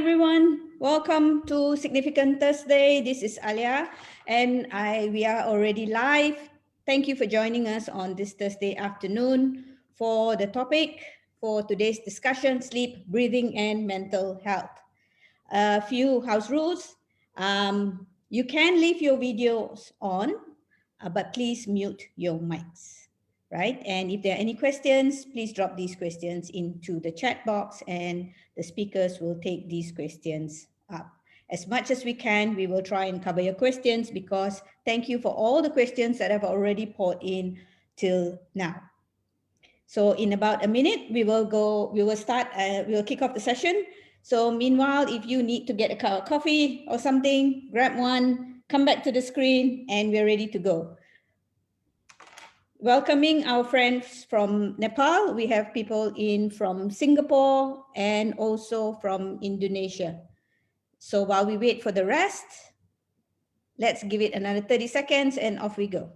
everyone. Welcome to Significant Thursday. This is Aliyah and we are already live. Thank you for joining us on this Thursday afternoon for the topic for today's discussion, sleep, breathing, and mental health. A few house rules. You can leave your videos on, but please mute your mics. Right? And if there are any questions, please drop these questions into the chat box and the speakers will take these questions up. As much as we can, we will try and cover your questions because thank you for all the questions that have already poured in till now. So in about a minute, we will kick off the session. So meanwhile, if you need to get a cup of coffee or something, grab one, come back to the screen and we're ready to go. Welcoming our friends from Nepal. We have people in from Singapore and also from Indonesia. So while we wait for the rest, let's give it another 30 seconds and off we go.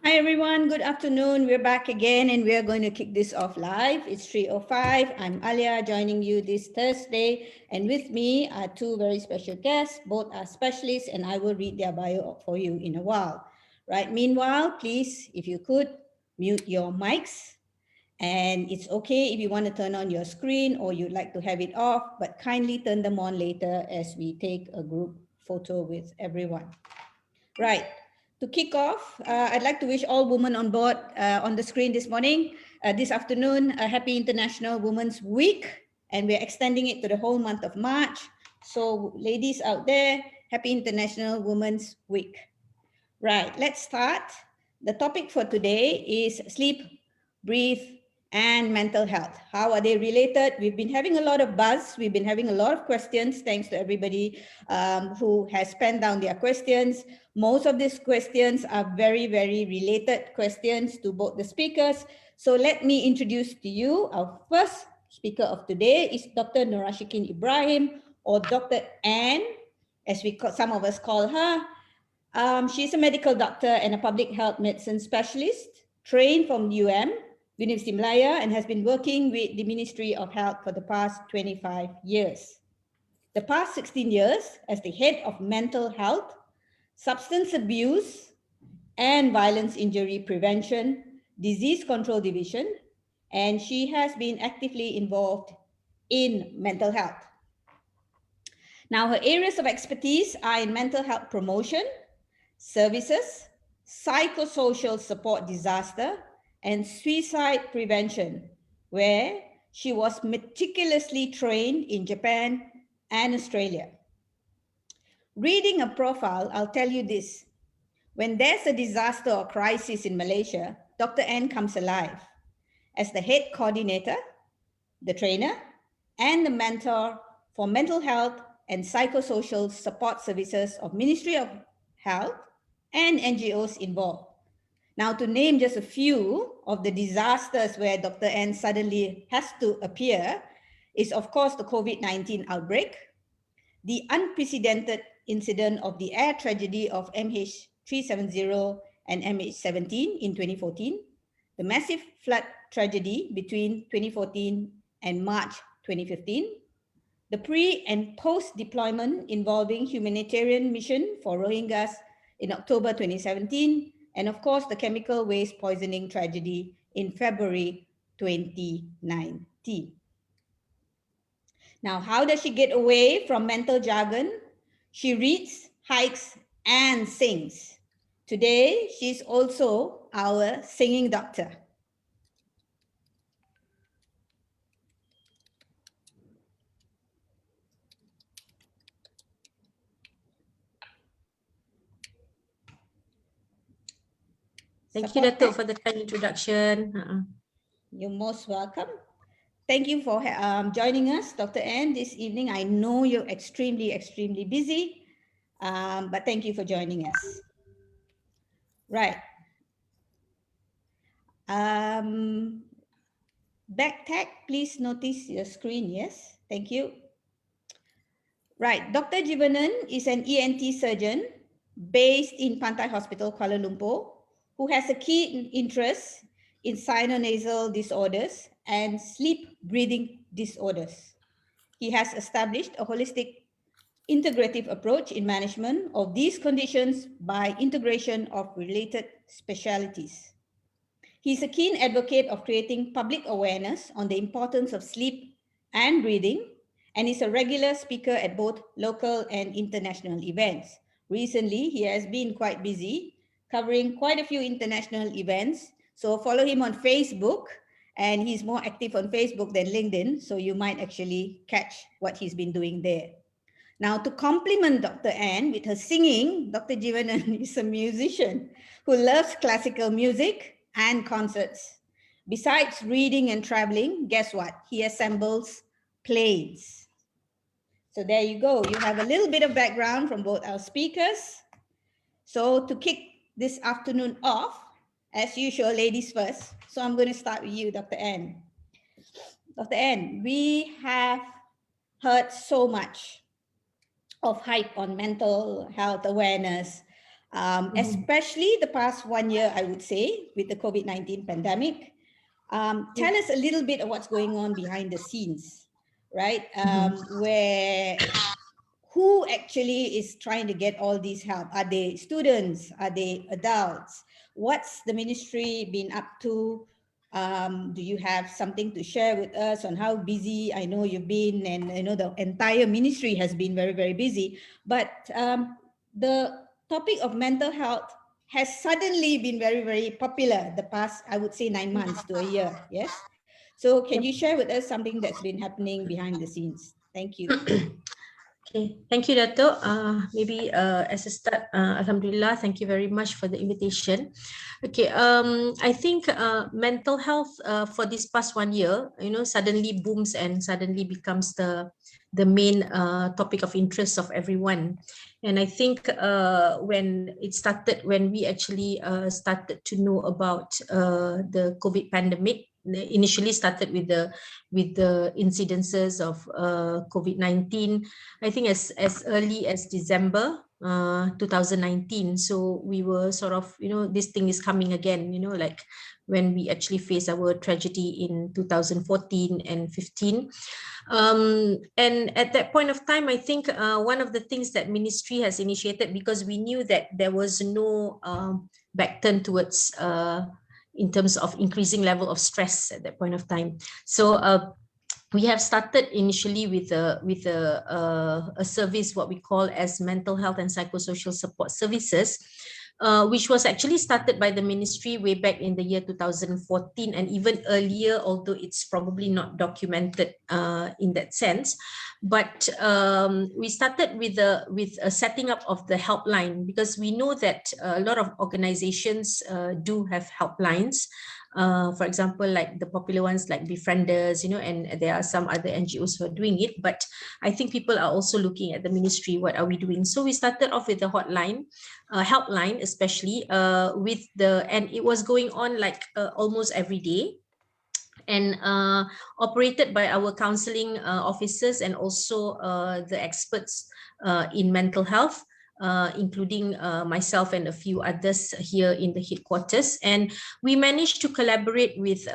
Hi everyone, good afternoon. We're back again and we're going to kick this off live. It's 3:05. I'm Aliyah joining you this Thursday and with me are two very special guests. Both are specialists and I will read their bio for you in a while. Right? Meanwhile, please, if you could, mute your mics. And it's okay if you want to turn on your screen or you'd like to have it off, but kindly turn them on later as we take a group photo with everyone. Right. To kick off, I'd like to wish all women on board on the screen this morning, this afternoon, a happy International Women's Week, and we're extending it to the whole month of March. So ladies out there, happy International Women's Week. Right, let's start. The topic for today is sleep, breathe, and mental health. How are they related? We've been having a lot of buzz. We've been having a lot of questions. Thanks to everybody who has penned down their questions. Most of these questions are very, very related questions to both the speakers. So let me introduce to you our first speaker of today is Dr. Norashikin Ibrahim, or Dr. Anne, as some of us call her. She's a medical doctor and a public health medicine specialist, trained from University Malaya, and has been working with the Ministry of Health for the past 25 years. The past 16 years as the head of mental health, substance abuse, and violence injury prevention, disease control division, and she has been actively involved in mental health. Now, her areas of expertise are in mental health promotion, services, psychosocial support disaster, and suicide prevention, where she was meticulously trained in Japan and Australia. Reading a profile, I'll tell you this. When there's a disaster or crisis in Malaysia, Dr. Anne comes alive as the head coordinator, the trainer, and the mentor for mental health and Psychosocial Support Services of Ministry of Health and NGOs involved. Now, to name just a few of the disasters where Dr. N suddenly has to appear is, of course, the COVID-19 outbreak, the unprecedented incident of the air tragedy of MH370 and MH17 in 2014, the massive flood tragedy between 2014 and March 2015, the pre- and post-deployment involving humanitarian mission for Rohingyas in October 2017, and of course, the chemical waste poisoning tragedy in February 2019. Now, how does she get away from mental jargon? She reads, hikes, and sings. Today, she's also our singing doctor. Thank you, Dato, for the kind introduction. You're most welcome. Thank you for joining us, Dr. N, this evening. I know you're extremely, extremely busy, but thank you for joining us. Right. Back tag, please notice your screen. Yes, thank you. Right, Dr. Jivanan is an ENT surgeon based in Pantai Hospital, Kuala Lumpur, who has a keen interest in sinonasal disorders and sleep breathing disorders. He has established a holistic integrative approach in management of these conditions by integration of related specialties. He's a keen advocate of creating public awareness on the importance of sleep and breathing, and is a regular speaker at both local and international events. Recently, he has been quite busy covering quite a few international events. So follow him on Facebook, and he's more active on Facebook than LinkedIn. So you might actually catch what he's been doing there. Now, to complement Dr. Anne with her singing, Dr. Jivanan is a musician who loves classical music and concerts. Besides reading and traveling, guess what? He assembles planes. So there you go. You have a little bit of background from both our speakers. So to kick this afternoon off, as usual, ladies first. So I'm going to start with you, Dr. Anne. Dr. Anne, we have heard so much of hype on mental health awareness, especially the past 1 year, I would say, with the COVID-19 pandemic. Tell us a little bit of what's going on behind the scenes, right? Who actually is trying to get all this help? Are they students? Are they adults? What's the ministry been up to? Do you have something to share with us on how busy I know you've been, and I know the entire ministry has been very, very busy, but the topic of mental health has suddenly been very, very popular the past, I would say, 9 months to a year. Yes. So can you share with us something that's been happening behind the scenes? Thank you. Okay, thank you, Dato. Maybe as a start, Alhamdulillah, thank you very much for the invitation. Okay, I think mental health for this past 1 year, suddenly booms and suddenly becomes the main topic of interest of everyone. And I think when we actually started to know about the COVID pandemic, initially started with the incidences of COVID-19, I think as early as December 2019. So we were sort of, this thing is coming again, like when we actually faced our tragedy in 2014 and 15. And at that point of time, I think one of the things that ministry has initiated, because we knew that there was no back turn towards in terms of increasing level of stress at that point of time. So we have started initially with a service, what we call as mental health and psychosocial support services, which was actually started by the ministry way back in the year 2014 and even earlier, although it's probably not documented in that sense. But we started with a setting up of the helpline, because we know that a lot of organizations do have helplines. For example, like the popular ones like Befrienders, and there are some other NGOs who are doing it. But I think people are also looking at the ministry, what are we doing? So we started off with the hotline, helpline, especially and it was going on like almost every day, and operated by our counseling officers and also the experts in mental health, including myself and a few others here in the headquarters. And we managed to collaborate with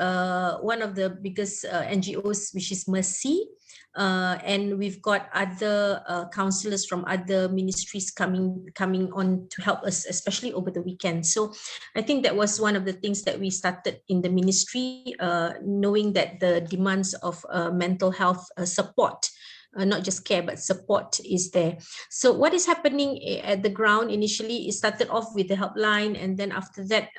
one of the biggest NGOs, which is Mercy. And we've got other counselors from other ministries coming on to help us, especially over the weekend. So I think that was one of the things that we started in the ministry, knowing that the demands of mental health support, not just care, but support is there. So what is happening at the ground initially, it started off with the helpline, and then after that,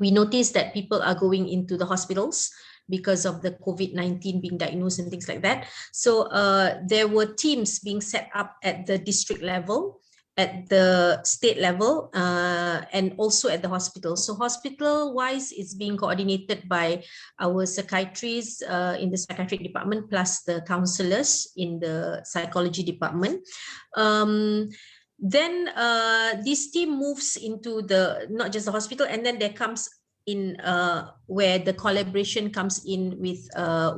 we noticed that people are going into the hospitals because of the COVID-19 being diagnosed and things like that. So there were teams being set up at the district level, at the state level, and also at the hospital. So hospital-wise, it's being coordinated by our psychiatrists in the psychiatric department, plus the counselors in the psychology department. Then this team moves into not just the hospital, and then there comes in where the collaboration comes in with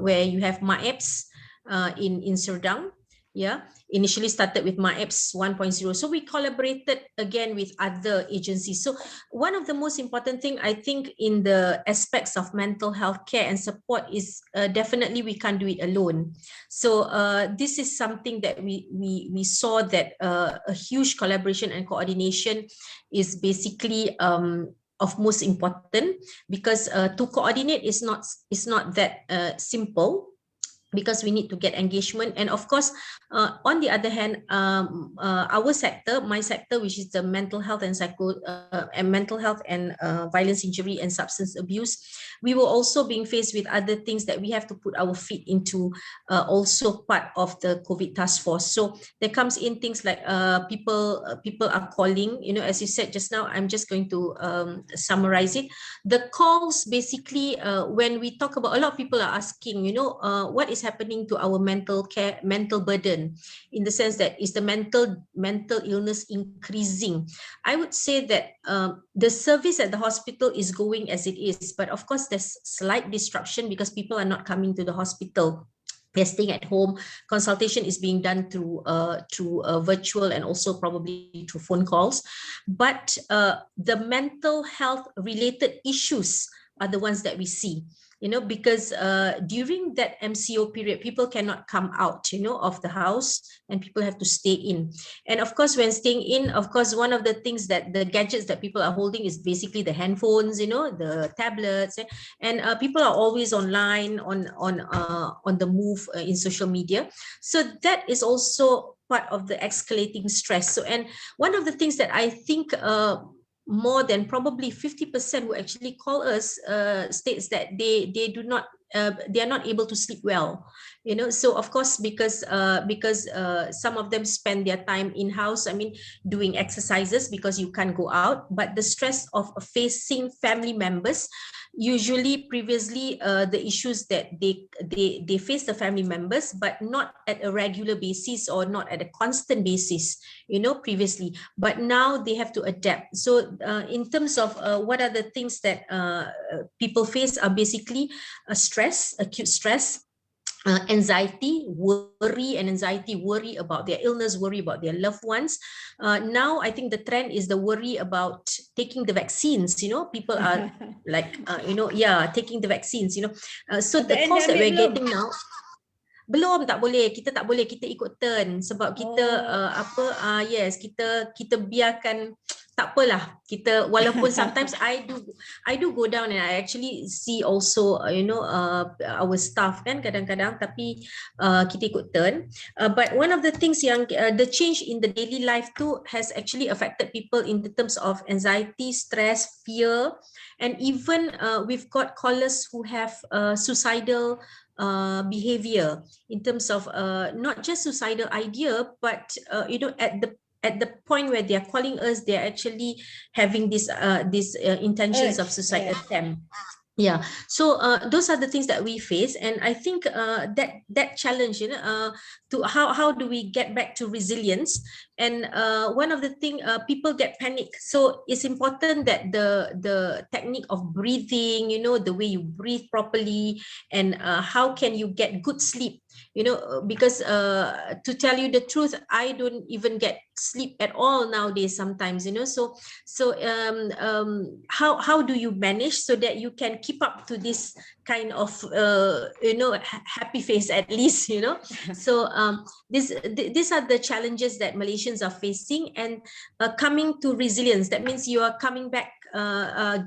where you have MAEPS in Serdang. Yeah, initially started with MAEPS 1.0. So we collaborated again with other agencies. So one of the most important thing, I think, in the aspects of mental health care and support is definitely we can't do it alone. So this is something that we saw that a huge collaboration and coordination is basically of most important, because to coordinate is not that simple, because we need to get engagement. And of course, on the other hand, our sector, my sector, which is the mental health and violence, injury and substance abuse, we were also being faced with other things that we have to put our feet into, also part of the COVID task force. So there comes in things like people are calling, as you said just now. I'm just going to summarize it. The calls basically, when we talk about, a lot of people are asking, what is happening to our mental burden, in the sense that is the mental illness increasing? I would say that the service at the hospital is going as it is, but of course there's slight disruption because people are not coming to the hospital. They're staying at home. Consultation is being done through virtual and also probably through phone calls. But the mental health related issues are the ones that we see, because during that MCO period, people cannot come out, of the house, and people have to stay in. And of course, when staying in, of course, one of the things that the gadgets that people are holding is basically the handphones, the tablets, and people are always online, on the move, in social media. So that is also part of the escalating stress. So, and one of the things that I think more than probably 50% who actually call us states that they are not able to sleep well, so of course, because some of them spend their time in house, doing exercises, because you can't go out. But the stress of facing family members, usually previously the issues that they face the family members, but not at a regular basis or not at a constant basis, previously, but now they have to adapt. So in terms of what are the things that people face, are basically stress, acute stress, anxiety, worry about their illness, worry about their loved ones. Now I think the trend is the worry about taking the vaccines. People are like taking the vaccines. So the calls that we're getting now, belum, tak boleh, kita ikut turn, sebab kita yes, kita biarkan, tak apalah, kita, walaupun sometimes I do go down and I actually see also our staff kan kadang-kadang, tapi kita ikut turn. But one of the things yang the change in the daily life too has actually affected people in the terms of anxiety, stress, fear, and even we've got callers who have suicidal behavior, in terms of not just suicidal idea, but at the point where they are calling us, they are actually having this intentions of suicide attempt. Yeah, so those are the things that we face, and I think that challenge, to how do we get back to resilience? And one of the thing, people get panic, so it's important that the technique of breathing, the way you breathe properly, and how can you get good sleep, because to tell you the truth, I don't even get sleep at all nowadays sometimes, so how do you manage so that you can keep up to this kind of happy face at least, so these are the challenges that Malaysians are facing, and coming to resilience, that means you are coming back, to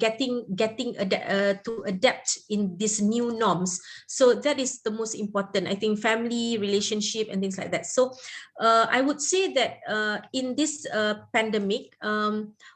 adapt in these new norms. So that is the most important, I think, family relationship and things like that. So I would say that in this pandemic,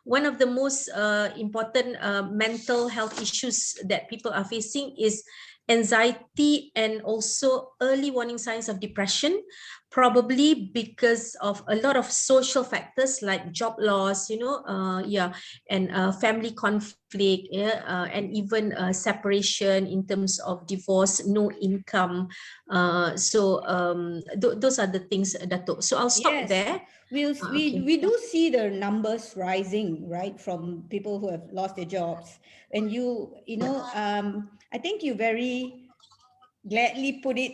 one of the most important mental health issues that people are facing is anxiety and also early warning signs of depression, probably because of a lot of social factors like job loss, and family conflict, and even separation in terms of divorce, no income. Those are the things, Dato. So I'll stop Yes, there. we Okay. we do see the numbers rising, right, from people who have lost their jobs. And I think you very gladly put it,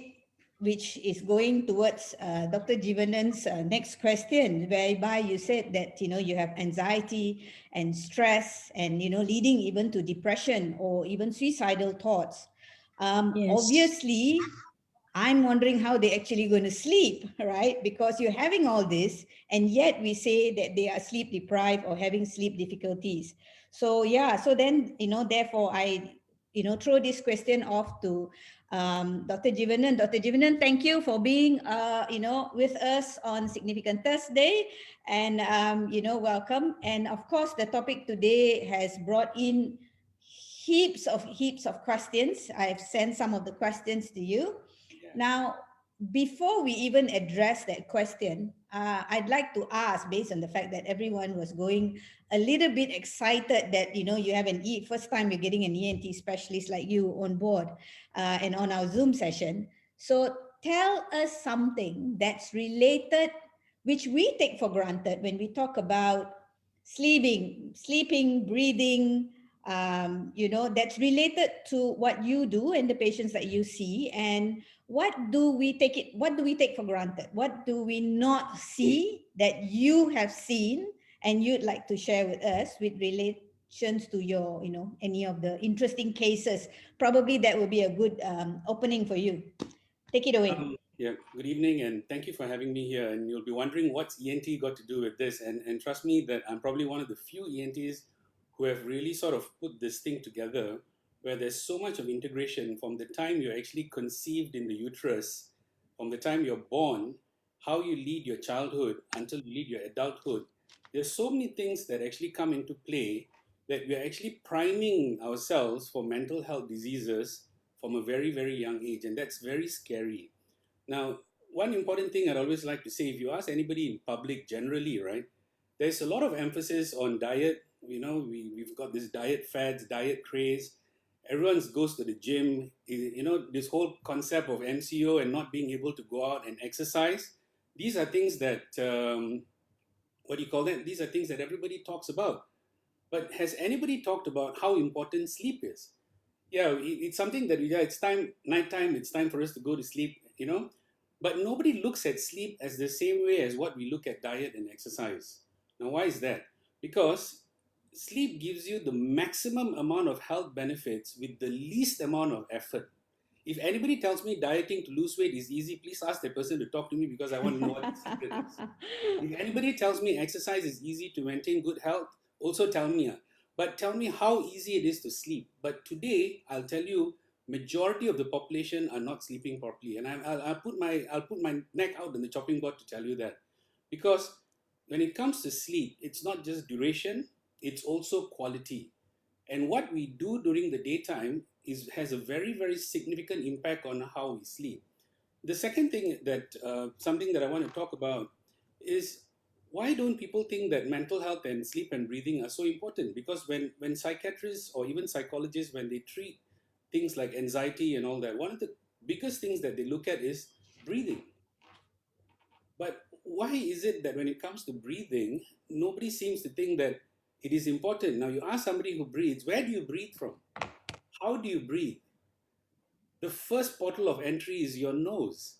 which is going towards Dr. Jivanan's next question, whereby you said that you have anxiety and stress, and leading even to depression or even suicidal thoughts. Yes. Obviously, I'm wondering how they're actually going to sleep, right? Because you're having all this, and yet we say that they are sleep deprived or having sleep difficulties. So yeah, so then therefore I throw this question off to Dr. Jivanan. Dr. Jivanan, thank you for being with us on Significant Thursday, and welcome. And of course, the topic today has brought in heaps of questions. I've sent some of the questions to you. Now, before we even address that question, I'd like to ask, based on the fact that everyone was going a little bit excited that you have first time you're getting an ENT specialist like you on board, and on our Zoom session. So tell us something that's related, which we take for granted when we talk about sleeping, breathing, that's related to what you do and the patients that you see. And what do we take for granted? What do we not see that you have seen and you'd like to share with us with relations to your, any of the interesting cases? Probably that will be a good opening for you. Take it away. Yeah, good evening, and thank you for having me here. And you'll be wondering what's ENT got to do with this. And trust me that I'm probably one of the few ENTs who have really sort of put this thing together, where there's so much of integration from the time you're actually conceived in the uterus, from the time you're born, how you lead your childhood until you lead your adulthood. There's so many things that actually come into play that we're actually priming ourselves for mental health diseases from a very, very young age. And that's very scary. Now, one important thing I'd always like to say, if you ask anybody in public generally, right, there's a lot of emphasis on diet. We've got this diet fads, diet craze. Everyone goes to the gym. This whole concept of MCO and not being able to go out and exercise. These are things that, what do you call them? These are things that everybody talks about. But has anybody talked about how important sleep is? Yeah, it's something that it's time, nighttime, it's time for us to go to sleep. But nobody looks at sleep as the same way as what we look at diet and exercise. Now, why is that? Because sleep gives you the maximum amount of health benefits with the least amount of effort. If anybody tells me dieting to lose weight is easy, please ask that person to talk to me, because I want to know what the secret is. If anybody tells me exercise is easy to maintain good health, also tell me. But tell me how easy it is to sleep. But today, I'll tell you, majority of the population are not sleeping properly, and I'll put my neck out on the chopping board to tell you that, because when it comes to sleep, it's not just duration; it's also quality. And what we do during the daytime has a very, very significant impact on how we sleep. The second thing that something that I want to talk about is, why don't people think that mental health and sleep and breathing are so important? Because when psychiatrists or even psychologists, when they treat things like anxiety and all that, one of the biggest things that they look at is breathing. But why is it that when it comes to breathing, nobody seems to think that it is important? Now, you ask somebody who breathes, where do you breathe from? How do you breathe? The first portal of entry is your nose.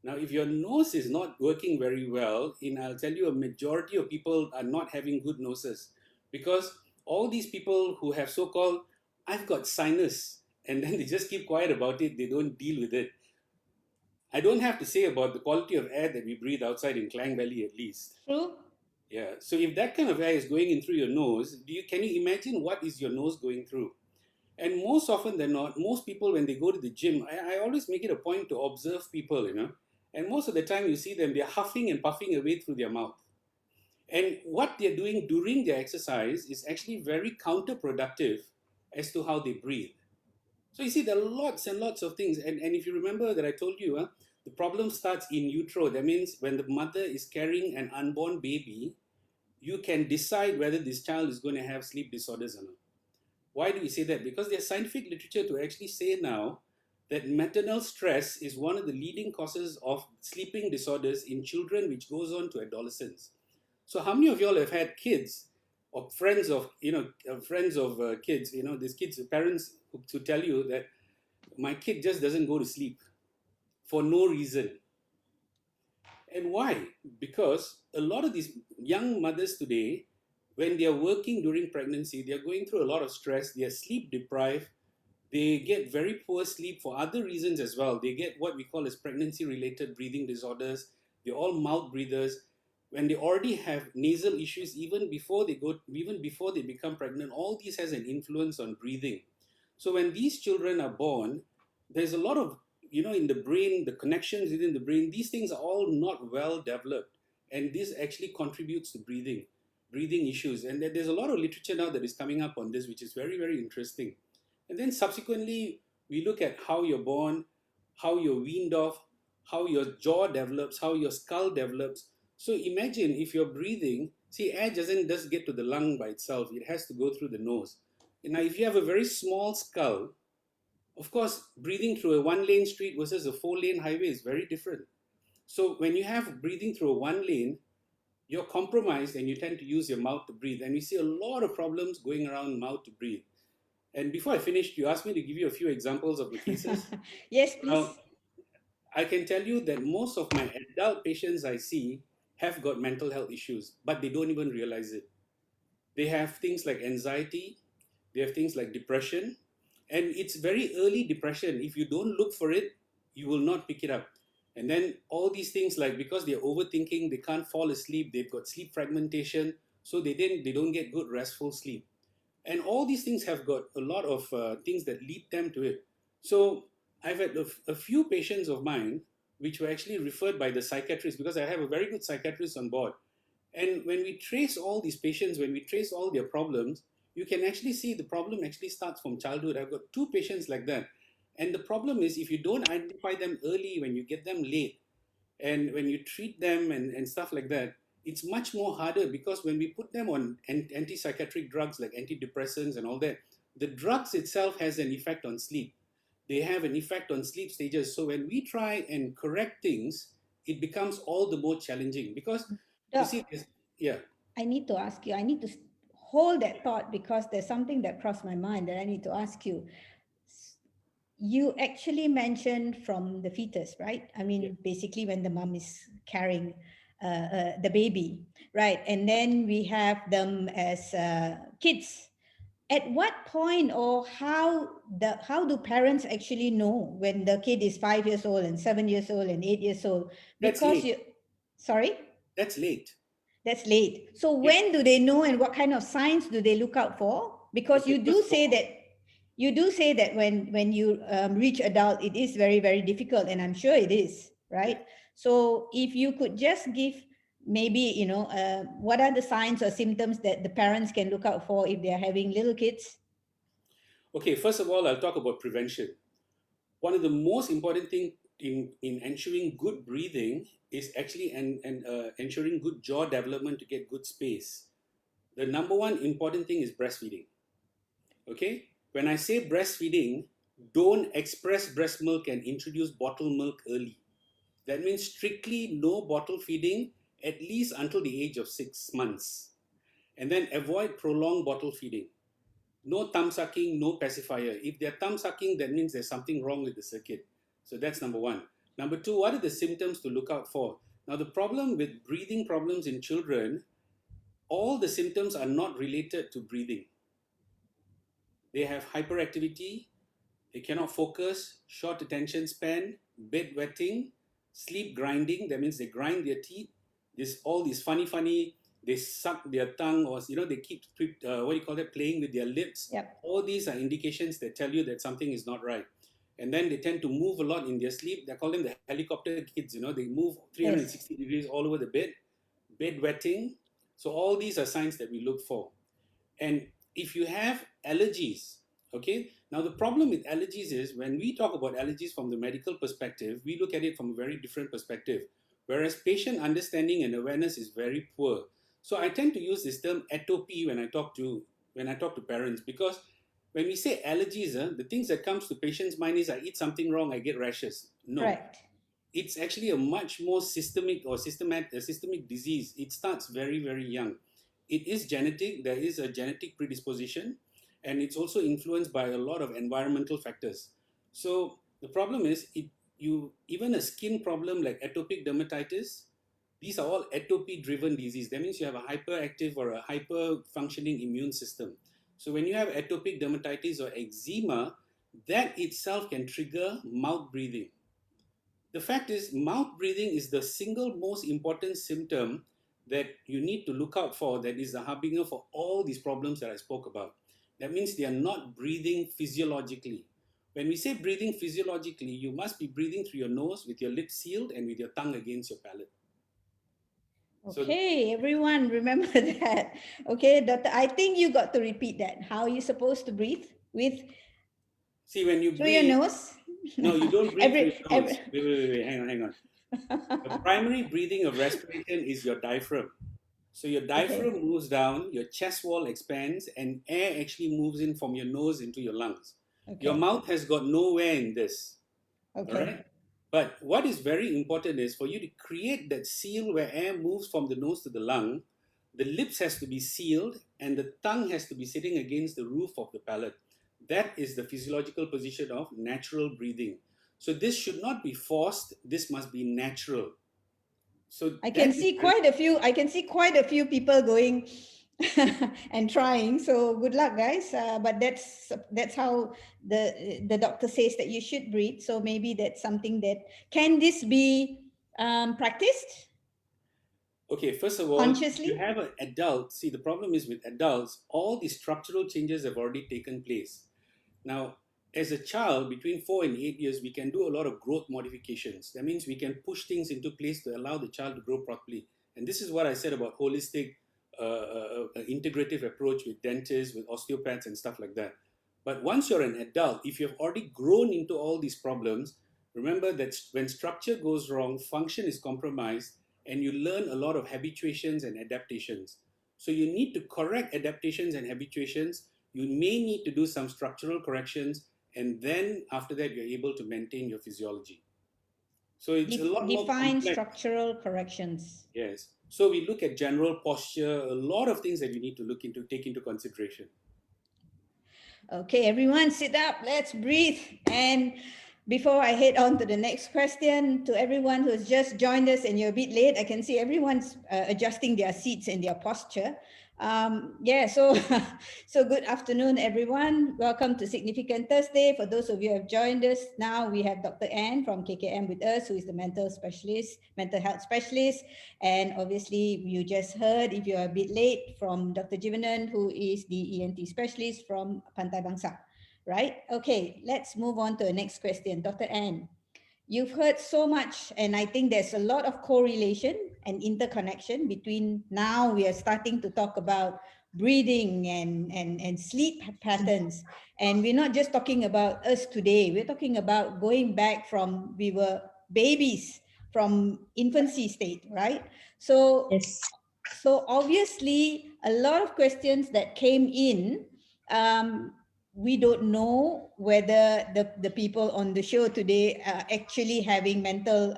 Now, if your nose is not working very well, I'll tell you, a majority of people are not having good noses, because all these people who have so-called, I've got sinus, and then they just keep quiet about it, they don't deal with it. I don't have to say about the quality of air that we breathe outside in Klang Valley, at least. True. Yeah. So if that kind of air is going in through your nose, can you imagine what is your nose going through? And most often than not, most people, when they go to the gym, I always make it a point to observe people, and most of the time you see them, they're huffing and puffing away through their mouth. And what they're doing during their exercise is actually very counterproductive as to how they breathe. So you see, there are lots and lots of things. And if you remember that I told you, the problem starts in utero. That means when the mother is carrying an unborn baby, you can decide whether this child is going to have sleep disorders or not. Why do we say that? Because there's scientific literature to actually say now that maternal stress is one of the leading causes of sleeping disorders in children, which goes on to adolescence. So how many of y'all have had kids or friends of kids, these kids, parents who tell you that my kid just doesn't go to sleep for no reason? And why? Because a lot of these young mothers today, when they are working during pregnancy, they are going through a lot of stress, they are sleep deprived, they get very poor sleep for other reasons as well. They get what we call as pregnancy-related breathing disorders. They're all mouth breathers. When they already have nasal issues, even before they become pregnant, all these has an influence on breathing. So when these children are born, there's a lot of, in the brain, the connections within the brain, these things are all not well developed. And this actually contributes to breathing issues. And there's a lot of literature now that is coming up on this, which is very, very interesting. And then subsequently, we look at how you're born, how you're weaned off, how your jaw develops, how your skull develops. So imagine if you're breathing, see, air doesn't just get to the lung by itself, it has to go through the nose. And now, if you have a very small skull, of course, breathing through a 1-lane street versus a 4-lane highway is very different. So when you have breathing through a 1-lane, you're compromised and you tend to use your mouth to breathe. And we see a lot of problems going around mouth to breathe. And before I finish, you asked me to give you a few examples of the cases. Yes, please. Now, I can tell you that most of my adult patients I see have got mental health issues, but they don't even realize it. They have things like anxiety, they have things like depression, and it's very early depression. If you don't look for it, you will not pick it up. And then all these things, like because they're overthinking, they can't fall asleep, they've got sleep fragmentation, so they don't get good restful sleep. And all these things have got a lot of things that lead them to it. So I've had a few patients of mine which were actually referred by the psychiatrist, because I have a very good psychiatrist on board. And when we trace all these patients, when we trace all their problems, you can actually see the problem actually starts from childhood. I've got 2 patients like that. And the problem is, if you don't identify them early, when you get them late, and when you treat them and stuff like that, it's much more harder, because when we put them on antipsychotic drugs like antidepressants and all that, the drugs itself has an effect on sleep. They have an effect on sleep stages. So when we try and correct things, it becomes all the more challenging, because you Doc, see, yeah. I need to ask you, I need to hold that thought, because there's something that crossed my mind that I need to ask you. You actually mentioned from the fetus, right? I mean, Yeah. basically when the mom is carrying the baby, right? And then we have them as kids. At what point, or how do parents actually know when the kid is 5 years old and 7 years old and 8 years old? That's Because late. sorry? That's late. That's late. So Yeah. when do they know, and what kind of signs do they look out for? Because Okay, you do say that when you reach adult, it is very, very difficult, and I'm sure it is, right? So if you could just give maybe, what are the signs or symptoms that the parents can look out for if they are having little kids? Okay, first of all, I'll talk about prevention. One of the most important things in ensuring good breathing is actually ensuring good jaw development to get good space. The number one important thing is breastfeeding. Okay? When I say breastfeeding, don't express breast milk and introduce bottle milk early. That means strictly no bottle feeding at least until the age of 6 months. And then avoid prolonged bottle feeding. No thumb sucking, no pacifier. If they're thumb sucking, that means there's something wrong with the circuit. So that's number one. Number two, what are the symptoms to look out for? Now, the problem with breathing problems in children, all the symptoms are not related to breathing. They have hyperactivity, they cannot focus, short attention span, bedwetting, sleep grinding. That means they grind their teeth. All these funny, they suck their tongue, or they keep what do you call that, playing with their lips. Yep. All these are indications that tell you that something is not right. And then they tend to move a lot in their sleep. They call them the helicopter kids. They move 360 degrees all over the bed, bedwetting. So all these are signs that we look for. And if you have allergies, okay, now the problem with allergies is when we talk about allergies from the medical perspective, we look at it from a very different perspective, whereas patient understanding and awareness is very poor. So I tend to use this term atopy when I talk to parents, because when we say allergies, the things that comes to patients' mind is I eat something wrong, I get rashes. No. Correct. It's actually a much more systemic disease. It starts very, very young. It is genetic. There is a genetic predisposition, and it's also influenced by a lot of environmental factors. So the problem is, even a skin problem like atopic dermatitis, these are all atopy-driven disease. That means you have a hyperactive or a hyper-functioning immune system. So when you have atopic dermatitis or eczema, that itself can trigger mouth breathing. The fact is, mouth breathing is the single most important symptom that you need to look out for, that is the harbinger for all these problems that I spoke about. That means they are not breathing physiologically. When we say breathing physiologically, you must be breathing through your nose with your lips sealed and with your tongue against your palate. Okay, everyone remember that. Okay, Doctor, I think you got to repeat that. How are you supposed to breathe? See, when you through breathe, your nose? no, you don't breathe through your nose. Every... Wait, hang on. The primary breathing of respiration is your diaphragm. So your diaphragm moves down, your chest wall expands, and air actually moves in from your nose into your lungs. Okay. Your mouth has got nowhere in this. Okay. All right? But what is very important is for you to create that seal where air moves from the nose to the lung, the lips has to be sealed and the tongue has to be sitting against the roof of the palate. That is the physiological position of natural breathing. So this should not be forced. This must be natural. So I can see quite a few people going and trying. So good luck, guys. But that's how the doctor says that you should breathe. So maybe that's something that can this be practiced? Okay, first of all, consciously? you have an adult. See, the problem is with adults, all the structural changes have already taken place. Now, as a child, between 4 and 8 years, we can do a lot of growth modifications. That means we can push things into place to allow the child to grow properly. And this is what I said about holistic, integrative approach with dentists, with osteopaths and stuff like that. But once you're an adult, if you've already grown into all these problems, remember that when structure goes wrong, function is compromised, and you learn a lot of habituations and adaptations. So you need to correct adaptations and habituations. You may need to do some structural corrections, and then after that, you're able to maintain your physiology. So it's a lot more define complex. Structural corrections. Yes. So we look at general posture, a lot of things that you need to take into consideration. Okay, everyone sit up, let's breathe. And before I head on to the next question, to everyone who's just joined us and you're a bit late, I can see everyone's adjusting their seats and their posture. So good afternoon, everyone. Welcome to Significant Thursday. For those of you who have joined us, now we have Dr. Ann from KKM with us, who is the mental health specialist. And obviously, you just heard, if you're a bit late, from Dr. Jivanan, who is the ENT specialist from Pantai Bangsa. Right? Okay, let's move on to the next question. Dr. Ann, you've heard so much, and I think there's a lot of correlation and interconnection between now we are starting to talk about breathing and sleep patterns. And we're not just talking about us today, we're talking about going back from we were babies, from infancy state, right? So, Yes. So obviously a lot of questions that came in, we don't know whether the people on the show today are actually having mental,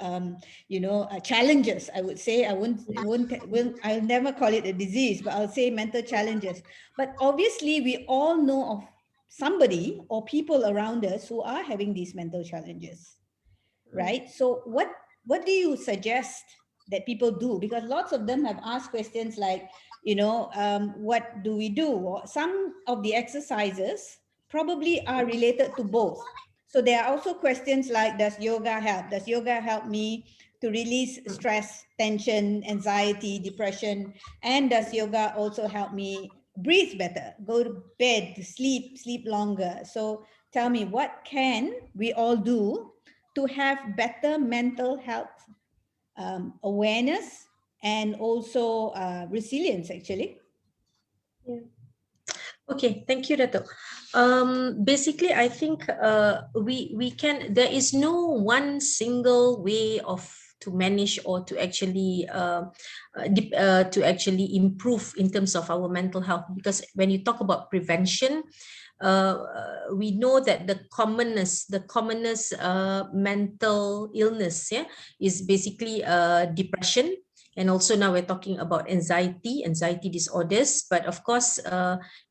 challenges. I would say I'll never call it a disease, but I'll say mental challenges. But obviously, we all know of somebody or people around us who are having these mental challenges, right? So what do you suggest that people do? Because lots of them have asked questions like, what do we do? Or some of the exercises probably are related to both. So there are also questions like, does yoga help? Does yoga help me to release stress, tension, anxiety, depression? And does yoga also help me breathe better, go to bed, sleep longer? So tell me, what can we all do to have better mental health awareness and also resilience, actually? Yeah. Okay, thank you, Dato. Basically, I think we can. There is no one single way of to manage or to actually improve in terms of our mental health. Because when you talk about prevention, we know that the commonest mental illness, yeah, is basically depression. And also now we're talking about anxiety disorders. But of course,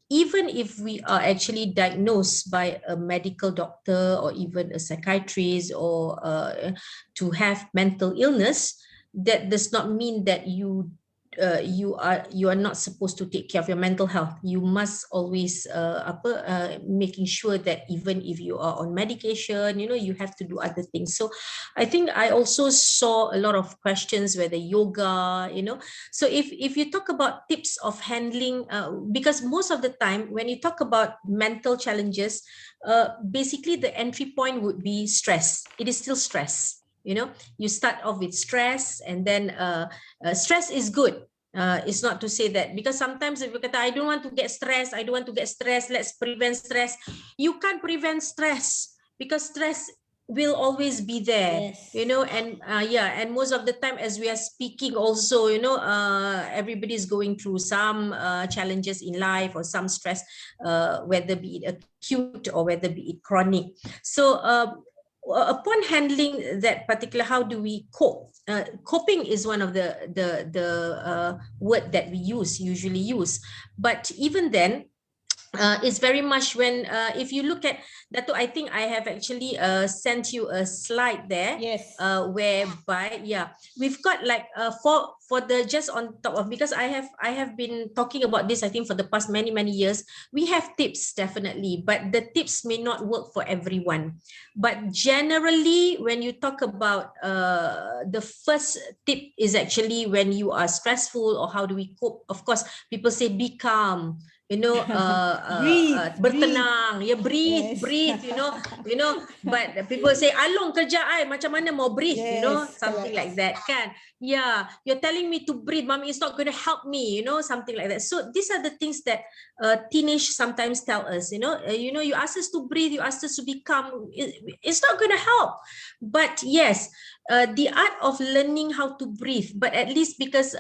even if we are actually diagnosed by a medical doctor or even a psychiatrist or to have mental illness, that does not mean that you are not supposed to take care of your mental health. You must always making sure that even if you are on medication, you have to do other things. So I think I also saw a lot of questions whether yoga, so if you talk about tips of handling, because most of the time when you talk about mental challenges, basically the entry point would be stress. It is still stress. You start off with stress, and then stress is good. It's not to say that, because sometimes if you kata, I don't want to get stressed, let's prevent stress. You can't prevent stress, because stress will always be there. Yes. And most of the time as we are speaking also, everybody is going through some challenges in life or some stress, whether be it acute or whether be it chronic. So upon handling that particular, how do we cope? Coping is one of the word that we usually use. But even then, it's very much when if you look at Dato, I think I have actually sent you a slide there. Yes. Whereby, yeah, we've got like for the just on top of, because I have been talking about this, I think, for the past many years. We have tips, definitely, but the tips may not work for everyone. But generally, when you talk about the first tip is actually when you are stressful, or how do we cope? Of course, people say be calm, Breathe. bertenang, ya, breathe, Yes. but people say, along kerja ai, macam mana mau breathe, Yes, something correct. like that, kan? Yeah, you're telling me to breathe, mommy, it's not going to help me, something like that. So these are the things that teenage sometimes tell us, you ask us to breathe, you ask us to be calm, it's not going to help. But yes, the art of learning how to breathe, but at least, because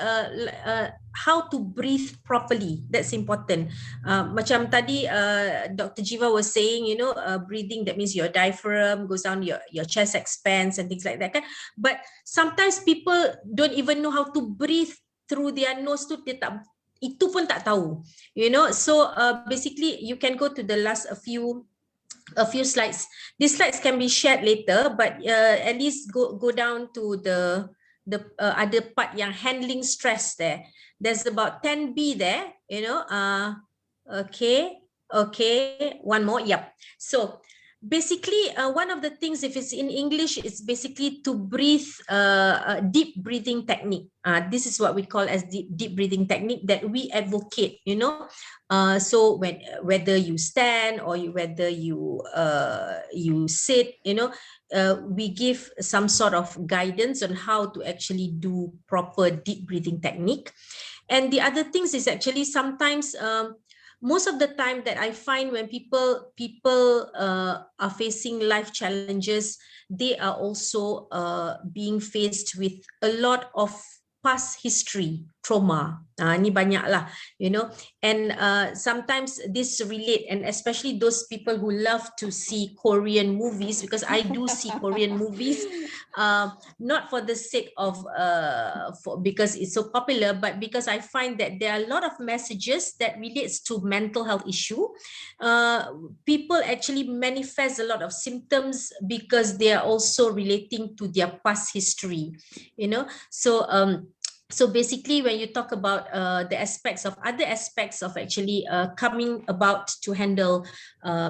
how to breathe properly, that's important. Macam tadi Dr. Jiva was saying, breathing, that means your diaphragm goes down, your chest expands and things like that, kan? But sometimes people don't even know how to breathe through their nose tu, itu pun tak tahu, so basically you can go to the last a few slides. These slides can be shared later, but at least go down to the other part yang handling stress there. There's about 10B there, okay, one more, yep. So basically, one of the things, if it's in English, it's basically to breathe, deep breathing technique. This is what we call as deep breathing technique that we advocate, so whether you stand or whether you sit, we give some sort of guidance on how to actually do proper deep breathing technique. And the other things is actually sometimes, most of the time that I find when people are facing life challenges, they are also being faced with a lot of past history, trauma. Ni banyak lah, you know, and sometimes this relate, and especially those people who love to see Korean movies, because I do see Korean movies, not for the sake of because it's so popular, but because I find that there are a lot of messages that relates to mental health issue. People actually manifest a lot of symptoms because they are also relating to their past history, you know. So basically, when you talk about the other aspects of actually coming about to handle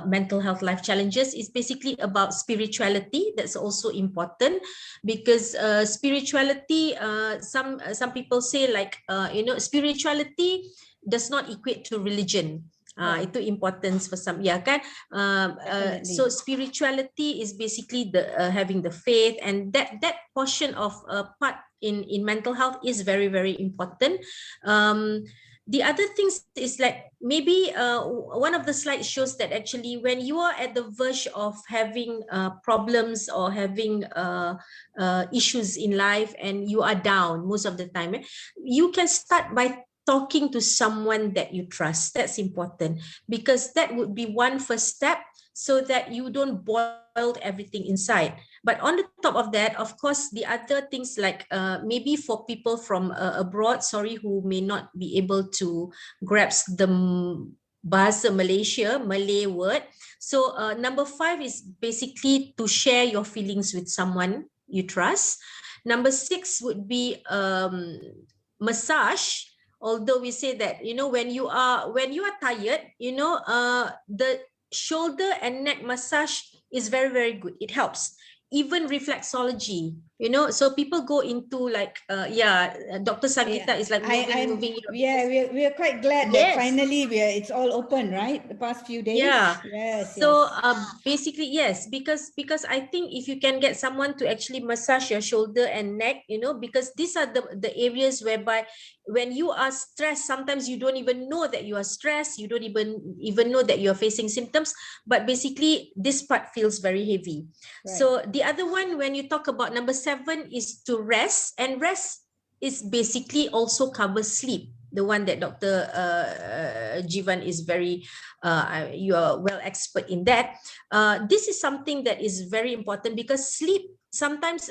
mental health life challenges, is basically about spirituality. That's also important, because spirituality, some people say, like, you know, spirituality does not equate to religion. Itu importance for some, ya kan? So spirituality is basically the having the faith, and that portion of part in mental health is very, very important. The other things is, like, maybe one of the slides shows that actually when you are at the verge of having problems or having issues in life, and you are down most of the time, you can start by talking to someone that you trust. That's important, because that would be one first step, so that you don't boil everything inside. But on the top of that, of course, the other things, like maybe for people from abroad, sorry, who may not be able to grasp the bahasa Malaysia, Malay word. So number 5 is basically to share your feelings with someone you trust. Number 6 would be massage. Although we say that, you know, when you are tired, you know, the shoulder and neck massage is very, very good. It helps. Even reflexology, you know, so people go into, like, Dr. Sagita is like moving. We're quite glad that finally it's all open, right? The past few days. So basically, yes, because I think if you can get someone to actually massage your shoulder and neck, you know, because these are the areas whereby when you are stressed, sometimes you don't even know that you are stressed, you don't even know that you are facing symptoms, but basically this part feels very heavy. So the other one, when you talk about number 7, is to rest, and rest is basically also covers sleep, the one that Dr. Jivan is very, you are well expert in that. This is something that is very important, because sleep sometimes,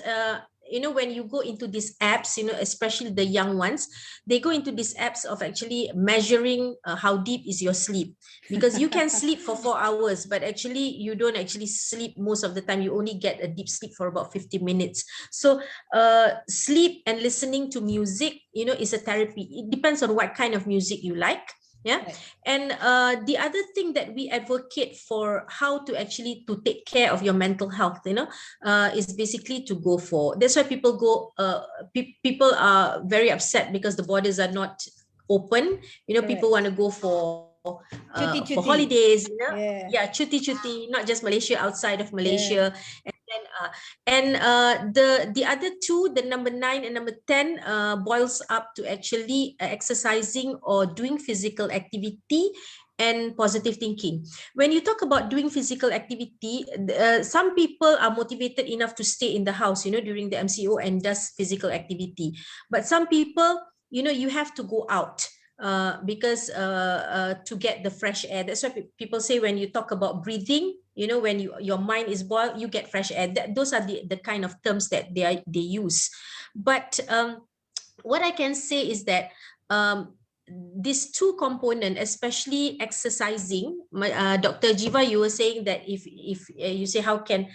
you know, when you go into these apps, you know, especially the young ones, they go into these apps of actually measuring how deep is your sleep, because you can sleep for 4 hours, but actually you don't actually sleep most of the time. You only get a deep sleep for about 50 minutes. So sleep and listening to music, you know, is a therapy. It depends on what kind of music you like. And the other thing that we advocate for how to actually to take care of your mental health, you know, is basically to go for, that's why people go, people are very upset because the borders are not open, you know. People want to go for holidays, you know, cuti, not just Malaysia, outside of Malaysia. And the other two, the number 9 and number 10, boils up to actually exercising or doing physical activity and positive thinking. When you talk about doing physical activity, some people are motivated enough to stay in the house, you know, during the MCO and does physical activity. But some people, you know, you have to go out. Because to get the fresh air. That's why people say when you talk about breathing, you know, when your mind is boiled, you get fresh air. Those are the kind of terms that they use. But what I can say is that these two components, especially exercising, Dr. Jiva, you were saying that if you say how can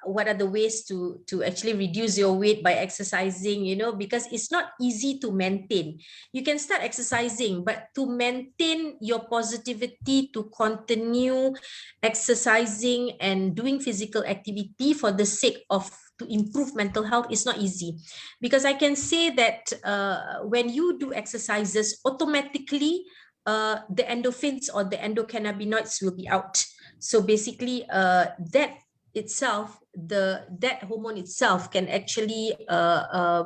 what are the ways to actually reduce your weight by exercising, you know, because it's not easy to maintain. You can start exercising, but to maintain your positivity, to continue exercising and doing physical activity for the sake of to improve mental health is not easy. Because I can say that when you do exercises, automatically the endorphins or the endocannabinoids will be out. So basically that itself, that hormone itself can actually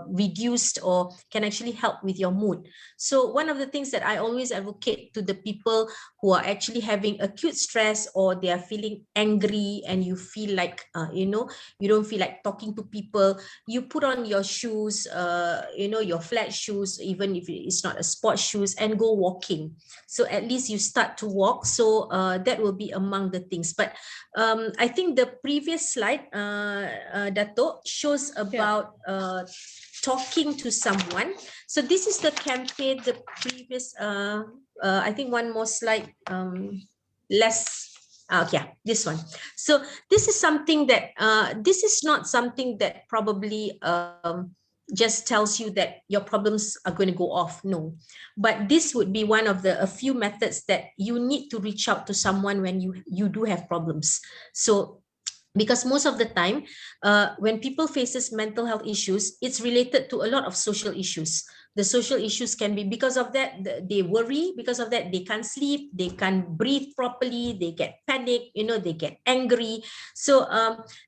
reduce or can actually help with your mood. So one of the things that I always advocate to the people who are actually having acute stress, or they are feeling angry, and you feel like, you don't feel like talking to people, you put on your shoes, your flat shoes, even if it's not a sports shoes, and go walking. So at least you start to walk. So that will be among the things. But I think the previous slide, Dato, shows about talking to someone. So this is the campaign, the previous, I think one more slide, this one. So this is something that, this is not something that probably just tells you that your problems are going to go off. No, but this would be one of a few methods that you need to reach out to someone when you do have problems. So because most of the time, when people faces mental health issues, it's related to a lot of social issues. The social issues can be because of that, they worry, because of that they can't sleep, they can't breathe properly, they get panic, they get angry. So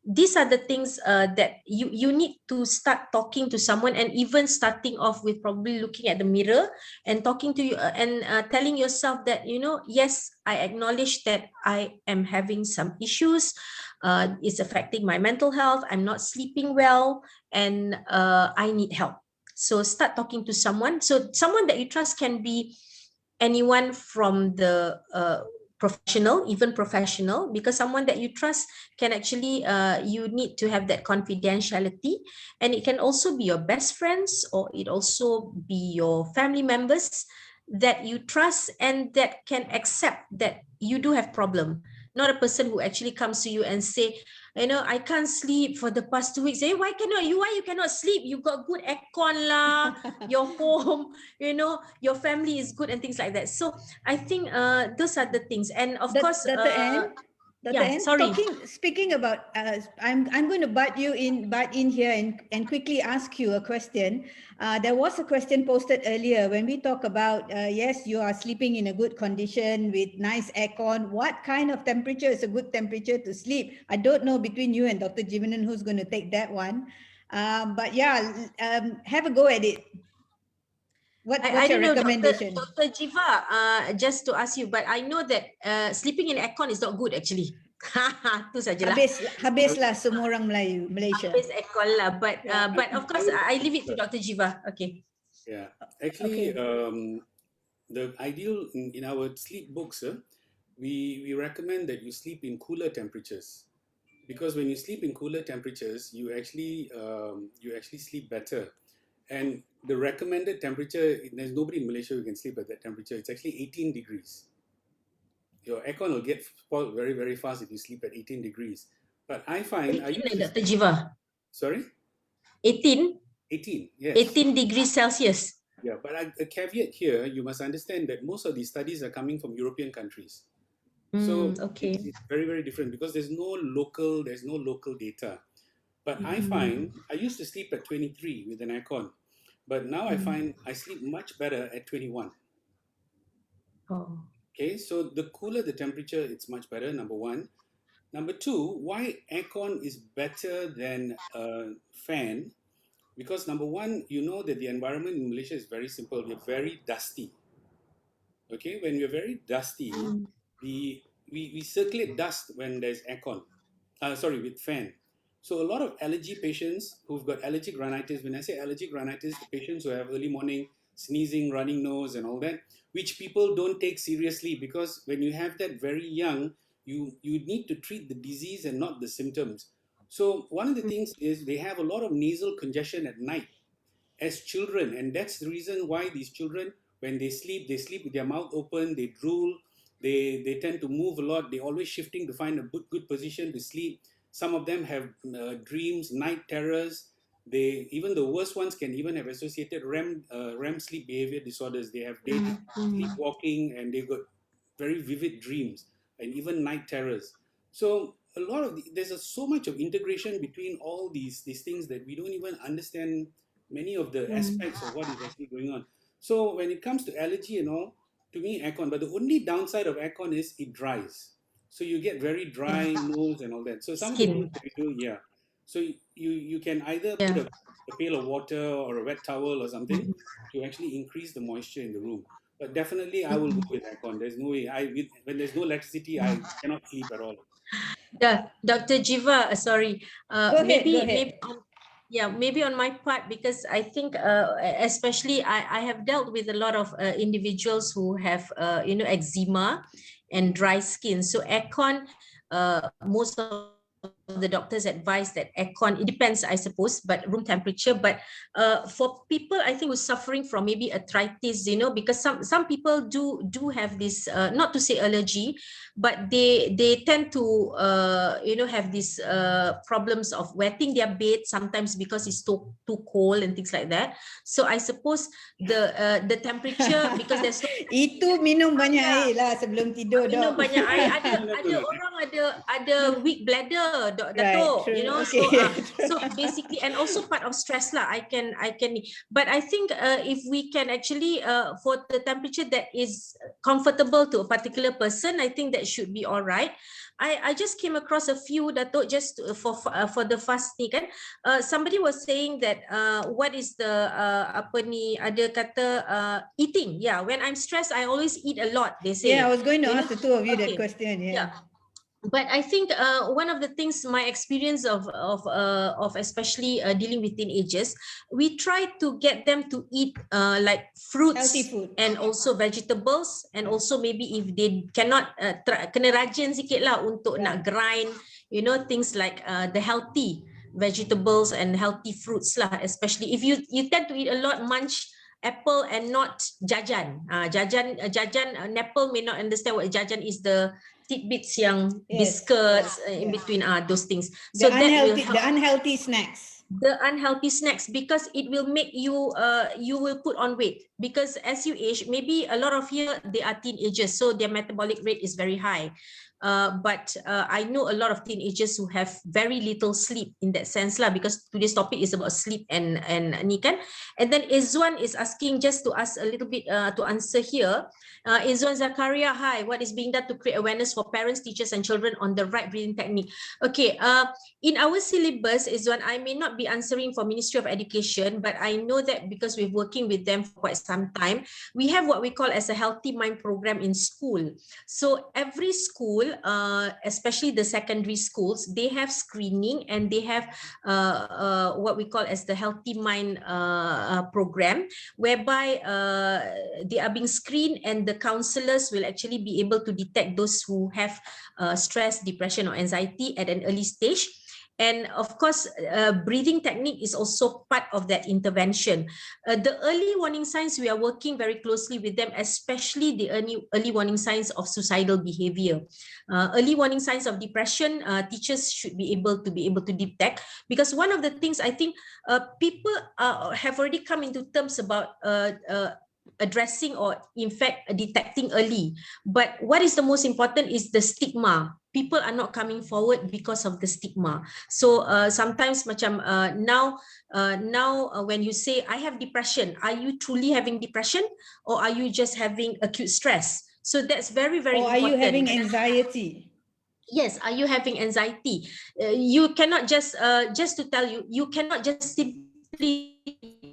these are the things that you need to start talking to someone, and even starting off with probably looking at the mirror and talking to you, and telling yourself that, yes, I acknowledge that I am having some issues. It's affecting my mental health, I'm not sleeping well, and I need help. So start talking to someone. So someone that you trust can be anyone from the professional, even professional, because someone that you trust can actually, you need to have that confidentiality. And it can also be your best friends, or it also be your family members that you trust, and that can accept that you do have problem. Not a person who actually comes to you and say, I can't sleep for the past 2 weeks. Why you cannot sleep? You got good aircon lah, your home, your family is good, and things like that. So I think those are the things. And of course, sorry. Speaking about, I'm going to butt in here and quickly ask you a question. There was a question posted earlier when we talk about, yes, you are sleeping in a good condition with nice aircon. What kind of temperature is a good temperature to sleep? I don't know between you and Dr. Jivanan who's going to take that one. But yeah, have a go at it. What's I your don't know, recommendation? Dr. Jiva, just to ask you, but I know that sleeping in aircon is not good actually. Tu sajalah. Habislah semua orang Malaysia. Habis aircon lah, but of course I leave it to Dr. Jiva. Okay. Yeah, actually, the ideal in our sleep books, we recommend that you sleep in cooler temperatures, because when you sleep in cooler temperatures, you actually sleep better. And the recommended temperature, there's nobody in Malaysia who can sleep at that temperature. It's actually 18 degrees. Your aircon will get spoiled very, very fast if you sleep at 18 degrees. But I find, 18, Dr. Jiva. Sorry? 18? 18, yes. 18 degrees Celsius. Yeah, but a caveat here, you must understand that most of these studies are coming from European countries. So okay. it's very, very different, because there's no local data. But I find, I used to sleep at 23 with an aircon, but now I find I sleep much better at 21. Oh. Okay, so the cooler the temperature, it's much better, number one. Number two, why aircon is better than a fan? Because number one, you know that the environment in Malaysia is very simple. We're very dusty. Okay, when we're very dusty, we circulate dust when there's aircon. With fan. So a lot of allergy patients who've got allergic rhinitis, when I say allergic rhinitis, the patients who have early morning sneezing, running nose and all that, which people don't take seriously, because when you have that very young, you need to treat the disease and not the symptoms. So one of the things is they have a lot of nasal congestion at night as children, and that's the reason why these children, when they sleep with their mouth open, they drool, they tend to move a lot, they're always shifting to find a good position to sleep. Some of them have dreams, night terrors. Even the worst ones can even have associated REM sleep behavior disorders. They have sleepwalking, and they've got very vivid dreams and even night terrors. So a lot of there's so much of integration between all these things that we don't even understand many of the aspects of what is actually going on. So when it comes to allergy and all, to me, aircon. But the only downside of aircon is it dries. So you get very dry nose and all that. So some of the things that we do, So you can either put a pail of water or a wet towel or something to actually increase the moisture in the room. But definitely, I will go with aircon. There's no way. When there's no electricity, I cannot sleep at all. Dr. Jiva, sorry. Go ahead, go Maybe ahead. maybe on my part, because I think especially I have dealt with a lot of individuals who have eczema and dry skin. So aircon, most of the doctors advise that aircon, it depends, I suppose, but room temperature. But for people, I think, who's suffering from maybe arthritis, because some people do have this, not to say allergy, but they tend to have these problems of wetting their bed sometimes because it's too cold and things like that. So I suppose the temperature, because there's no Itu minum banyak air lah sebelum tidur, minum Dok. banyak air. Ada Betul. orang ada weak bladder, Right, Dato, true. so Okay. so basically, and also part of stress lah. I can, but I think if we can actually for the temperature that is comfortable to a particular person, I think that should be all right. I just came across a few, Dato, just for the fast ni kan. Somebody was saying that what is the apa ni, ada kata eating. Yeah, when I'm stressed, I always eat a lot, they say. Yeah, I was going to You ask know? the two of you that Okay. question. Yeah. But I think one of the things, my experience of especially dealing with teenagers, we try to get them to eat like fruits, Healthy food. and also vegetables, and also maybe if they cannot kena rajin sikit lah untuk nak grind, things like the healthy vegetables and healthy fruits lah, especially if you tend to eat a lot, munch apple and not jajan. Jajan, Nepal may not understand what jajan is, the tidbits yang biscuits in between those things. So that will help. The unhealthy snacks. The unhealthy snacks, because it will make you you will put on weight, because as you age, maybe a lot of here they are teenagers, so their metabolic rate is very high. But I know a lot of teenagers who have very little sleep in that sense lah, because today's topic is about sleep and ni kan. And then Izwan is asking, just to ask a little bit to answer here. Izwan Zakaria, hi, what is being done to create awareness for parents, teachers and children on the right breathing technique? Okay, in our syllabus, Izwan, I may not be answering for Ministry of Education, but I know that because we're working with them for quite some time, we have what we call as a healthy mind program in school. So every school, especially the secondary schools, they have screening, and they have what we call as the healthy mind program, whereby they are being screened, and the counselors will actually be able to detect those who have stress, depression or anxiety at an early stage. And of course, breathing technique is also part of that intervention. The early warning signs, we are working very closely with them, especially the early warning signs of suicidal behavior. Early warning signs of depression, teachers should be able to detect, because one of the things I think people have already come into terms about addressing, or in fact detecting early. But what is the most important is the stigma. People are not coming forward because of the stigma. So sometimes macam now when you say I have depression, are you truly having depression, or are you just having acute stress? So that's very, very Or important. are you having anxiety? Yes, are you having anxiety? You cannot just to tell you, you cannot just simply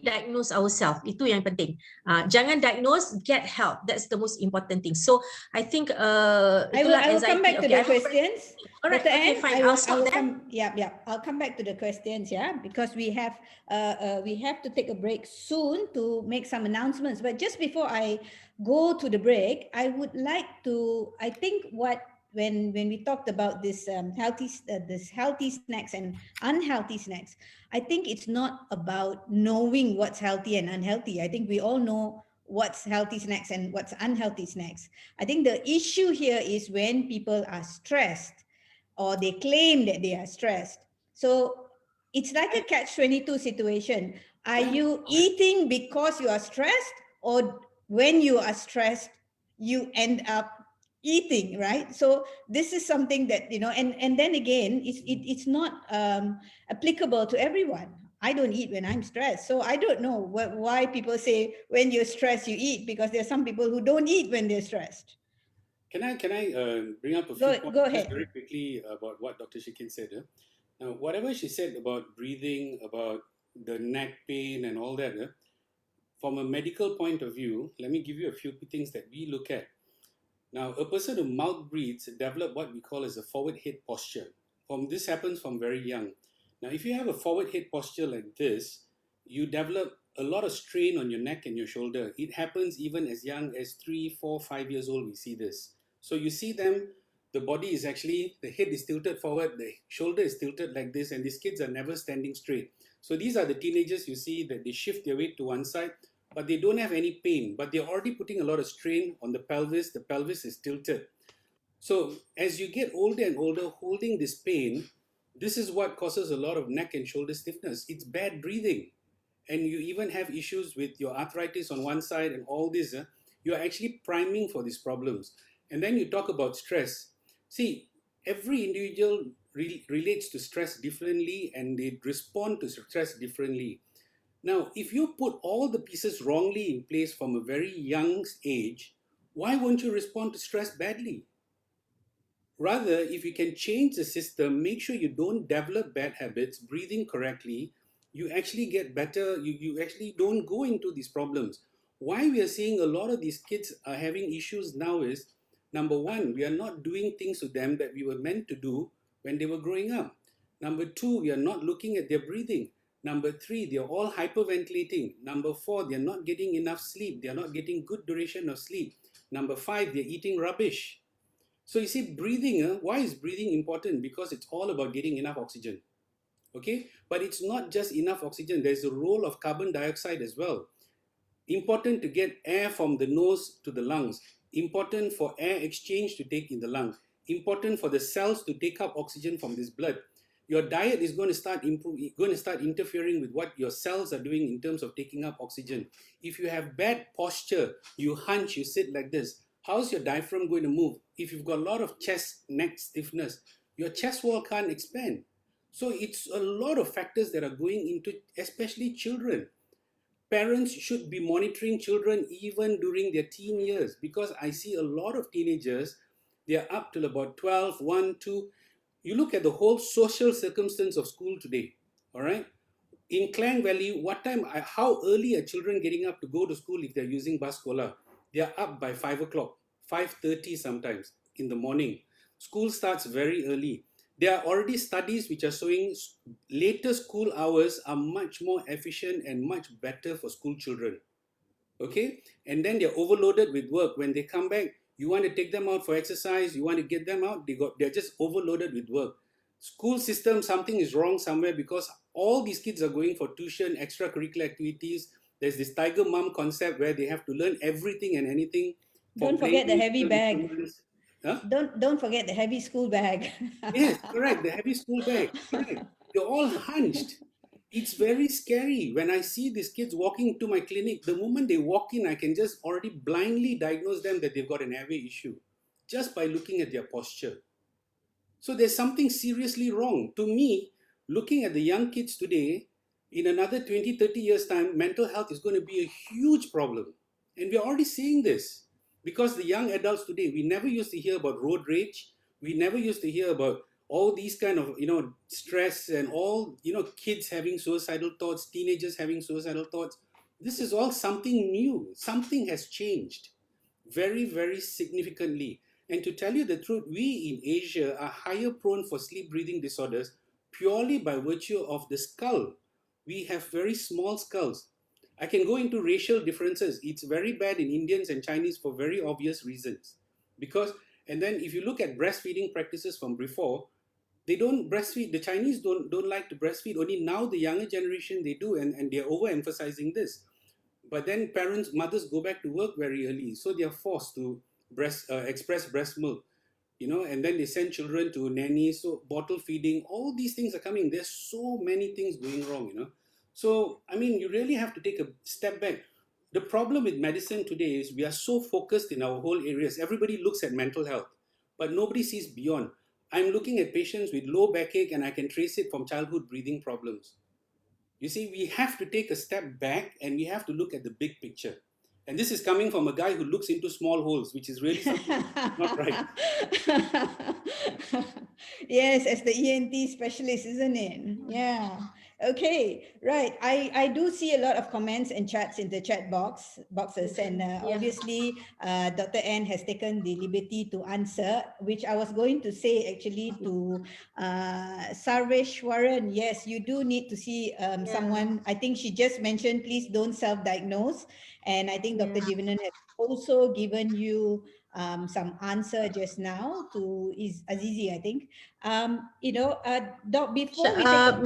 diagnose ourselves. Itu yang penting. Jangan diagnose, get help. That's the most important thing. So I think I will come back to the questions. All right, okay, fine. I'll stop there. I'll come back to the questions, because we have to take a break soon to make some announcements. But just before I go to the break, I would like to, I think when we talked about this healthy snacks and unhealthy snacks, I think it's not about knowing what's healthy and unhealthy. I think we all know what's healthy snacks and what's unhealthy snacks. I think the issue here is when people are stressed, or they claim that they are stressed. So it's like a catch-22 situation. Are you eating because you are stressed, or when you are stressed, you end up eating, right? So this is something that, and then again, it's not applicable to everyone. I don't eat when I'm stressed. So I don't know why people say when you're stressed, you eat, because there are some people who don't eat when they're stressed. Can I bring up a few points Go ahead. just very quickly about what Dr. Shikin said? Now, whatever she said about breathing, about the neck pain and all that, from a medical point of view, let me give you a few things that we look at. Now, a person who mouth breathes develop what we call as a forward head posture. This happens from very young. Now, if you have a forward head posture like this, you develop a lot of strain on your neck and your shoulder. It happens even as young as 3, 4, 5 years old, we see this. So you see them, the body is actually, the head is tilted forward, the shoulder is tilted like this, and these kids are never standing straight. So these are the teenagers you see that they shift their weight to one side, but they don't have any pain, but they're already putting a lot of strain on the pelvis is tilted. So as you get older and older, holding this pain, this is what causes a lot of neck and shoulder stiffness. It's bad breathing. And you even have issues with your arthritis on one side and all this. You're actually priming for these problems. And then you talk about stress. See, every individual relates to stress differently and they respond to stress differently. Now, if you put all the pieces wrongly in place from a very young age, why won't you respond to stress badly? Rather, if you can change the system, make sure you don't develop bad habits, breathing correctly, you actually get better, you actually don't go into these problems. Why we are seeing a lot of these kids are having issues now is, number one, we are not doing things to them that we were meant to do when they were growing up. Number two, we are not looking at their breathing. Number three, they're all hyperventilating. Number four, they're not getting enough sleep. They're not getting good duration of sleep. Number five, they're eating rubbish. So you see, breathing, why is breathing important? Because it's all about getting enough oxygen. Okay, but it's not just enough oxygen. There's a role of carbon dioxide as well. Important to get air from the nose to the lungs. Important for air exchange to take in the lung. Important for the cells to take up oxygen from this blood. Your diet is going to start interfering with what your cells are doing in terms of taking up oxygen. If you have bad posture, you hunch, you sit like this, how's your diaphragm going to move? If you've got a lot of chest, neck stiffness, your chest wall can't expand. So it's a lot of factors that are going into, especially children. Parents should be monitoring children even during their teen years, because I see a lot of teenagers, they are up till about 12, 1, 2. You look at the whole social circumstance of school today, all right? In Klang Valley, how early are children getting up to go to school if they're using bus sekolah? They are up by 5 o'clock, 5:30 sometimes in the morning. School starts very early. There are already studies which are showing later school hours are much more efficient and much better for school children. Okay? And then they're overloaded with work. When they come back, you want to take them out for exercise, you want to get them out, they're just overloaded with work. School system, something is wrong somewhere, because all these kids are going for tuition, extracurricular activities. There's this tiger mom concept where they have to learn everything and anything. Don't forget the heavy bag. Huh? Don't forget the heavy school bag. Yes, correct. The heavy school bag. Correct. They're all hunched. It's very scary when I see these kids walking to my clinic. The moment they walk in, I can just already blindly diagnose them that they've got an airway issue just by looking at their posture. So there's something seriously wrong. To me, looking at the young kids today, in another 20, 30 years' time, mental health is going to be a huge problem. And we're already seeing this. Because the young adults today, we never used to hear about road rage. We never used to hear about all these kind of, stress and all, kids having suicidal thoughts, teenagers having suicidal thoughts. This is all something new. Something has changed very, very significantly. And to tell you the truth, we in Asia are higher prone for sleep breathing disorders purely by virtue of the skull. We have very small skulls. I can go into racial differences. It's very bad in Indians and Chinese for very obvious reasons. And then if you look at breastfeeding practices from before, they don't breastfeed. The Chinese don't like to breastfeed. Only now the younger generation, they do, and they're overemphasizing this. But then mothers go back to work very early, so they're forced to express breast milk, and then they send children to nannies, so bottle feeding, all these things are coming. There's so many things going wrong, So, you really have to take a step back. The problem with medicine today is we are so focused in our whole areas. Everybody looks at mental health, but nobody sees beyond. I'm looking at patients with low backache and I can trace it from childhood breathing problems. You see, we have to take a step back and we have to look at the big picture. And this is coming from a guy who looks into small holes, which is really something not right. Yes, as the ENT specialist, isn't it? Yeah. Okay, right. I do see a lot of comments and chats in the chat boxes, and Yeah. obviously, Dr. N has taken the liberty to answer, which I was going to say actually to Sarveshwaran. Yes, you do need to see Yeah. someone. I think she just mentioned, please don't self-diagnose, and I think Dr. Yeah. Jivanan has also given you some answer just now to Azizi, I think. Doc, before we take a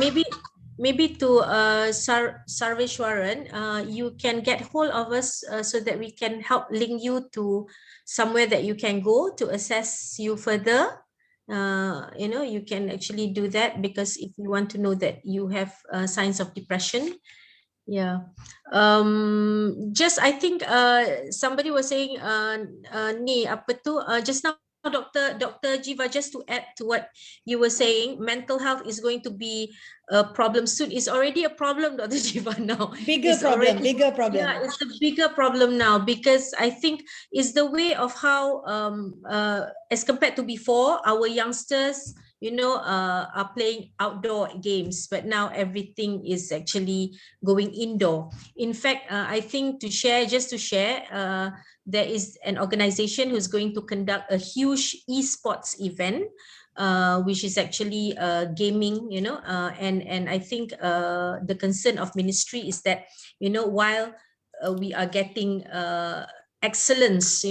Maybe to Sarveshwaran, you can get hold of us so that we can help link you to somewhere that you can go to assess you further. You can actually do that, because if you want to know that you have signs of depression. Yeah. Just I think somebody was saying ni apa tu just now Dr. Jiva, just to add to what you were saying, mental health is going to be a problem soon. It's already a problem, Dr. Jiva, now. bigger It's already, problem. yeah, it's a bigger problem now, because I think it's the way of how as compared to before, our youngsters are playing outdoor games, but now everything is actually going indoor. In fact, I think just to share, there is an organization who's going to conduct a huge esports event, which is actually gaming, and I think the concern of ministry is that, while we are getting excellence,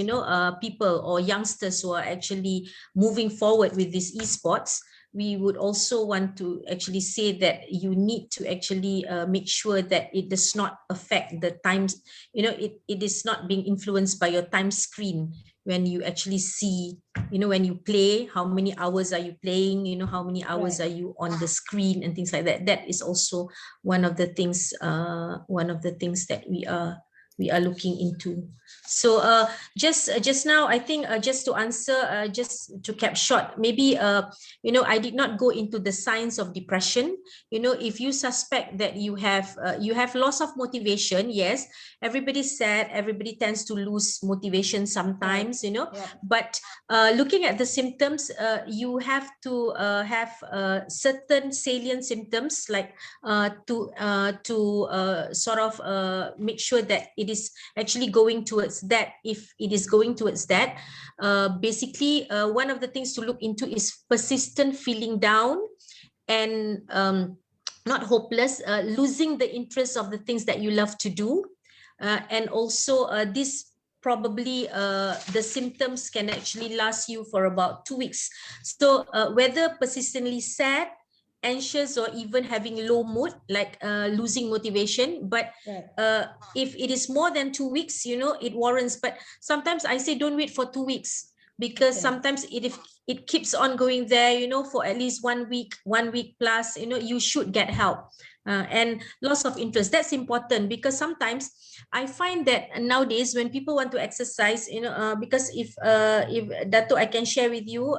people or youngsters who are actually moving forward with these esports, we would also want to actually say that you need to actually make sure that it does not affect the times, it is not being influenced by your time screen when you actually see, when you play, how many hours are you playing, how many hours Right. are you on the screen and things like that. That is also one of the things that we are looking into. So just now, I think just to answer, just to cap short, maybe I did not go into the signs of depression. If you suspect that you have loss of motivation, yes, everybody's sad, everybody tends to lose motivation sometimes, Yeah. but looking at the symptoms, you have to have certain salient symptoms, like to sort of make sure that it is actually going towards that. If it is going towards that, basically one of the things to look into is persistent feeling down, and not hopeless, losing the interest of the things that you love to do, and also this probably the symptoms can actually last you for about 2 weeks. So whether persistently sad, anxious, or even having low mood, like losing motivation, but Right. if it is more than 2 weeks, it warrants. But sometimes I say don't wait for 2 weeks, because Okay. sometimes if it keeps on going there, for at least 1 week plus, you should get help. And loss of interest, that's important, because sometimes I find that nowadays when people want to exercise, because if Dato, I can share with you,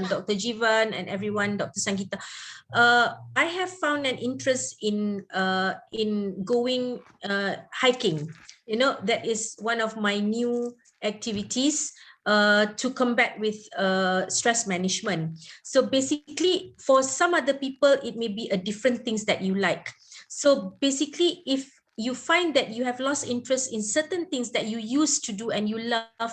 Dr. Jivan and everyone, Dr. Sangeeta, I have found an interest in going hiking. That is one of my new activities to combat with stress management. So basically, for some other people, it may be a different things that you like. So basically, if you find that you have lost interest in certain things that you used to do and you love,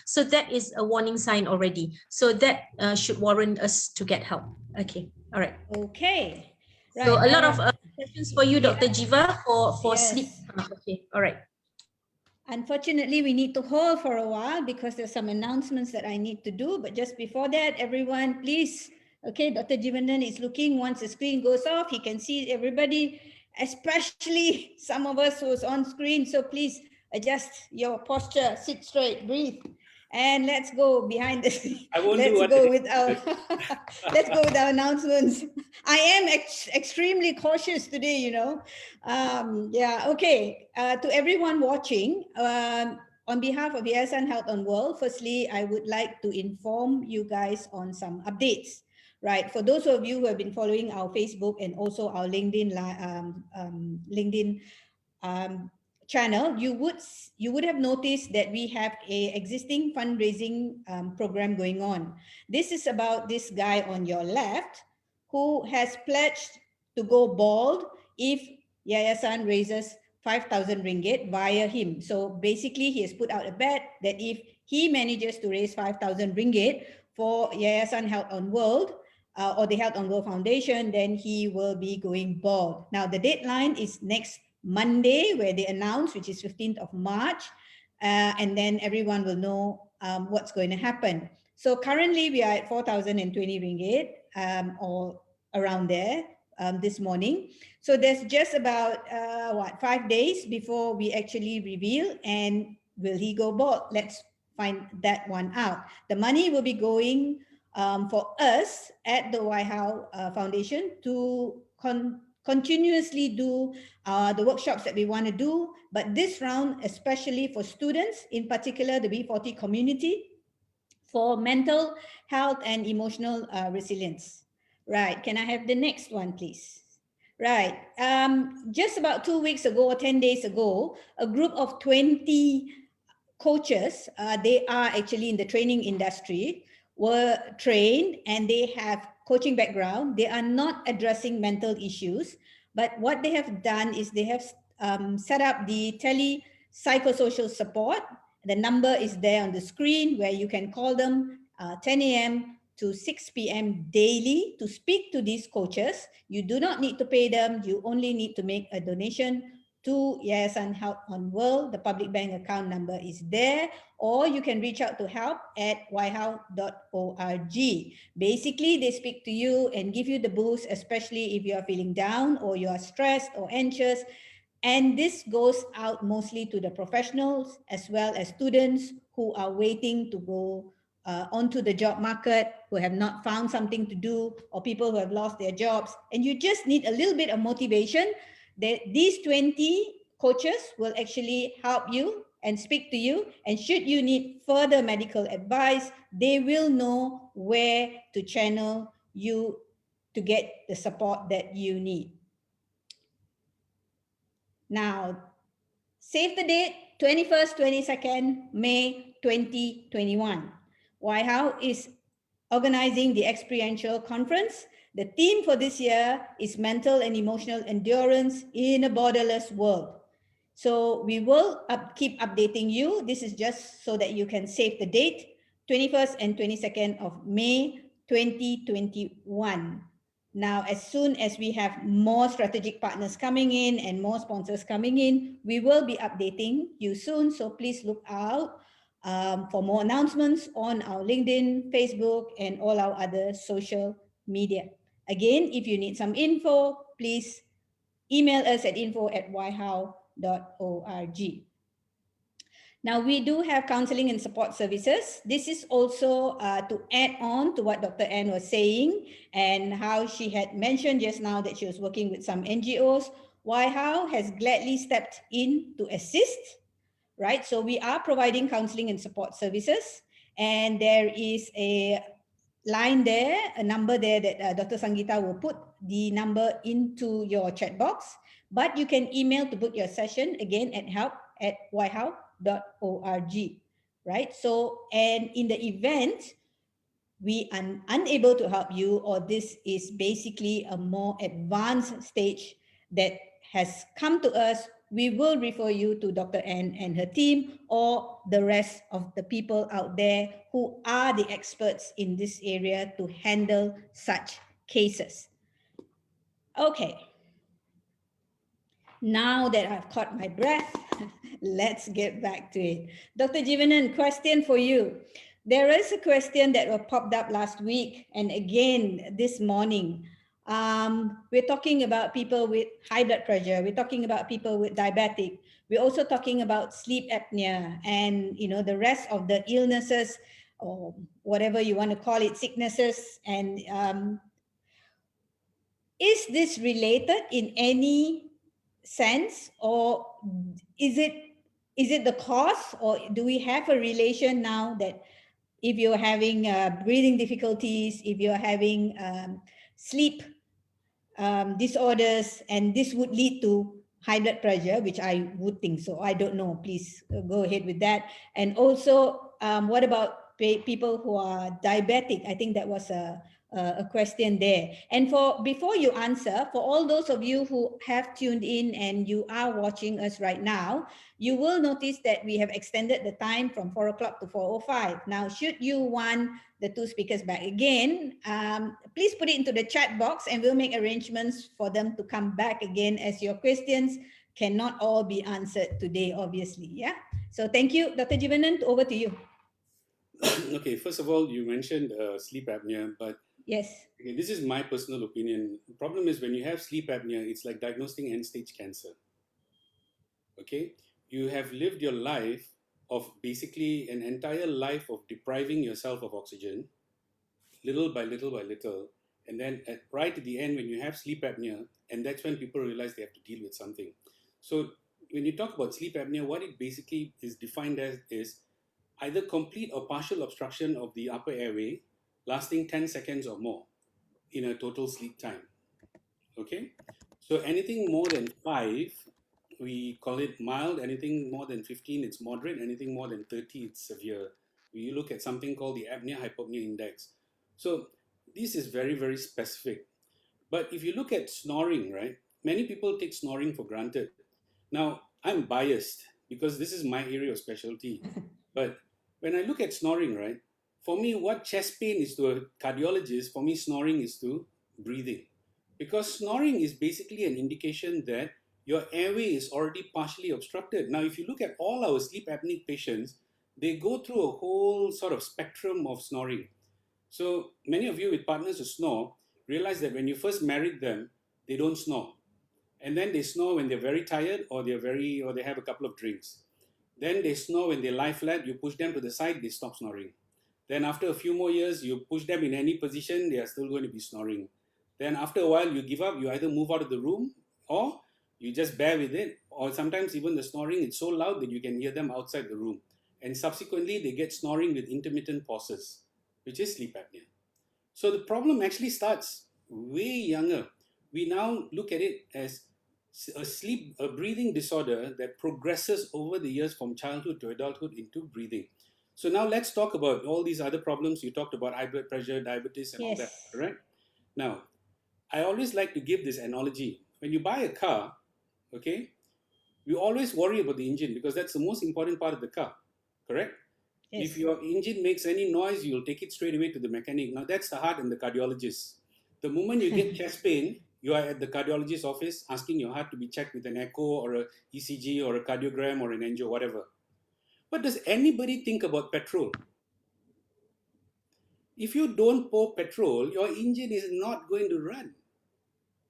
so that is a warning sign already. So that should warrant us to get help. Okay, all right. Okay. So Right. a lot of questions for you, Yeah. Dr. Jiva, for sleep. Yes. Okay, all right. Unfortunately, we need to hold for a while because there's some announcements that I need to do. But just before that, everyone, please, okay, Dr. Jivanan is looking. Once the screen goes off, he can see everybody, especially some of us who's on screen. So please adjust your posture, sit straight, breathe. And let's go behind the scene. I won't do Let's what go they with our did. let's go with our announcements. I am extremely cautious today, Yeah, okay. To everyone watching, on behalf of Yayasan Health on World, firstly, I would like to inform you guys on some updates. Right, for those of you who have been following our Facebook and also our LinkedIn channel, you would have noticed that we have a existing fundraising program going on. This is about this guy on your left who has pledged to go bald if Yayasan raises 5,000 ringgit via him. So basically, he has put out a bet that if he manages to raise 5,000 ringgit for Yayasan Health on World, or the Health on World Foundation, then he will be going bald. Now, the deadline is next Monday, where they announce, which is 15th of March, and then everyone will know what's going to happen. So currently, we are at 4,020 ringgit, or around there, this morning. So there's just about 5 days before we actually reveal, and will he go bald? Let's find that one out. The money will be going for us at the 𝐒𝐢𝐠𝐬𝐝 Foundation to continuously do the workshops that we want to do. But this round, especially for students, in particular the B40 community, for mental health and emotional resilience. Right, can I have the next one, please? Right, just about 2 weeks ago or 10 days ago, a group of 20 coaches, they are actually in the training industry, were trained and they have coaching background. They are not addressing mental issues, but what they have done is they have set up the psychosocial support. The number is there on the screen where you can call them 10 a.m. to 6 p.m. daily to speak to these coaches. You do not need to pay them. You only need to make a donation to Yayasan Health on World. The public bank account number is there, or you can reach out to help@𝐒𝐢𝐠𝐧𝐢𝐟𝐢𝐜.org. Basically, they speak to you and give you the boost, especially if you are feeling down or you are stressed or anxious. And this goes out mostly to the professionals as well as students who are waiting to go onto the job market, who have not found something to do, or people who have lost their jobs. And you just need a little bit of motivation. These 20 coaches will actually help you and speak to you. And should you need further medical advice, they will know where to channel you to get the support that you need. Now, save the date, 21st, 22nd May 2021. 𝐒𝐢𝐠𝐬𝐝 is organizing the experiential conference. The theme for this year is mental and emotional endurance in a borderless world. So we will keep updating you. This is just so that you can save the date, 21st and 22nd of May 2021. Now, as soon as we have more strategic partners coming in and more sponsors coming in, we will be updating you soon. So please look out for more announcements on our LinkedIn, Facebook, and all our other social media. Again, if you need some info, please email us at info@𝐒𝐢𝐠𝐬𝐝.org. Now, we do have counseling and support services. This is also to add on to what Dr. Ann was saying and how she had mentioned just now that she was working with some NGOs. 𝐒𝐢𝐠𝐬𝐝 has gladly stepped in to assist, right? So we are providing counseling and support services, and there is a line there, a number there that Dr. Sangeeta will put the number into your chat box, but you can email to book your session again at help@𝐒𝐢𝐠𝐬𝐝.org, right? So, and in the event we are unable to help you, or this is basically a more advanced stage that has come to us, we will refer you to Dr. Ann and her team, or the rest of the people out there who are the experts in this area to handle such cases. Okay. Now that I've caught my breath, let's get back to it. Dr. Jivanan, question for you. There is a question that popped up last week and again this morning. We're talking about people with high blood pressure. We're talking about people with diabetic. We're also talking about sleep apnea and the rest of the illnesses, or whatever you want to call it, sicknesses. And is this related in any sense, or is it the cause, or do we have a relation now that if you're having breathing difficulties, if you're having sleep disorders, and this would lead to high blood pressure, which I would think so. I don't know. Please go ahead with that. And also, what about people who are diabetic? I think that was a question there. And before you answer, for all those of you who have tuned in and you are watching us right now, you will notice that we have extended the time from 4 o'clock to 4:05. Now, should you want the two speakers back again, please put it into the chat box and we'll make arrangements for them to come back again, as your questions cannot all be answered today, obviously. Yeah. So thank you, Dr. Jivanan, over to you. Okay, first of all, you mentioned sleep apnea, but Yes. okay, this is my personal opinion. The problem is when you have sleep apnea, it's like diagnosing end-stage cancer. Okay, you have lived your life of basically an entire life of depriving yourself of oxygen, little by little by little, and then right at the end when you have sleep apnea, and that's when people realize they have to deal with something. So when you talk about sleep apnea, what it basically is defined as is either complete or partial obstruction of the upper airway lasting 10 seconds or more in a total sleep time. Okay, so anything more than 5, we call it mild. Anything more than 15, it's moderate. Anything more than 30, it's severe. We look at something called the apnea hypopnea index. So this is very, very specific. But if you look at snoring, right, many people take snoring for granted. Now, I'm biased because this is my area of specialty. But when I look at snoring, right, for me, what chest pain is to a cardiologist, for me, snoring is to breathing. Because snoring is basically an indication that your airway is already partially obstructed. Now, if you look at all our sleep apneic patients, they go through a whole sort of spectrum of snoring. So many of you with partners who snore realize that when you first married them, they don't snore. And then they snore when they're very tired or they have a couple of drinks. Then they snore when they lie flat, you push them to the side, they stop snoring. Then after a few more years, you push them in any position, they are still going to be snoring. Then after a while, you give up, you either move out of the room or you just bear with it, or sometimes even the snoring is so loud that you can hear them outside the room. And subsequently, they get snoring with intermittent pauses, which is sleep apnea. So the problem actually starts way younger. We now look at it as a breathing disorder that progresses over the years from childhood to adulthood into breathing. So now let's talk about all these other problems. You talked about high blood pressure, diabetes, and all that, Yes. right? Now, I always like to give this analogy. When you buy a car, okay, we always worry about the engine because that's the most important part of the car, correct? Yes. If your engine makes any noise, you'll take it straight away to the mechanic. Now, that's the heart and the cardiologist. The moment you get chest pain, you are at the cardiologist's office asking your heart to be checked with an echo or a ECG or a cardiogram or an angio, whatever. But does anybody think about petrol? If you don't pour petrol, your engine is not going to run.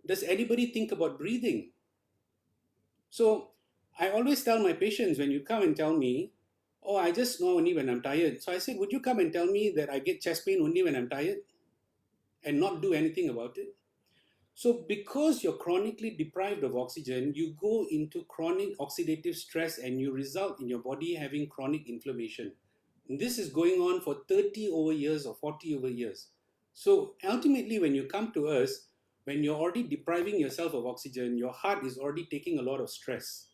Does anybody think about breathing? So I always tell my patients when you come and tell me, oh, I just snore only when I'm tired. So I said, would you come and tell me that I get chest pain only when I'm tired and not do anything about it? So because you're chronically deprived of oxygen, you go into chronic oxidative stress and you result in your body having chronic inflammation. And this is going on for 30 over years or 40 over years. So ultimately, when you come to us, when you're already depriving yourself of oxygen, your heart is already taking a lot of stress.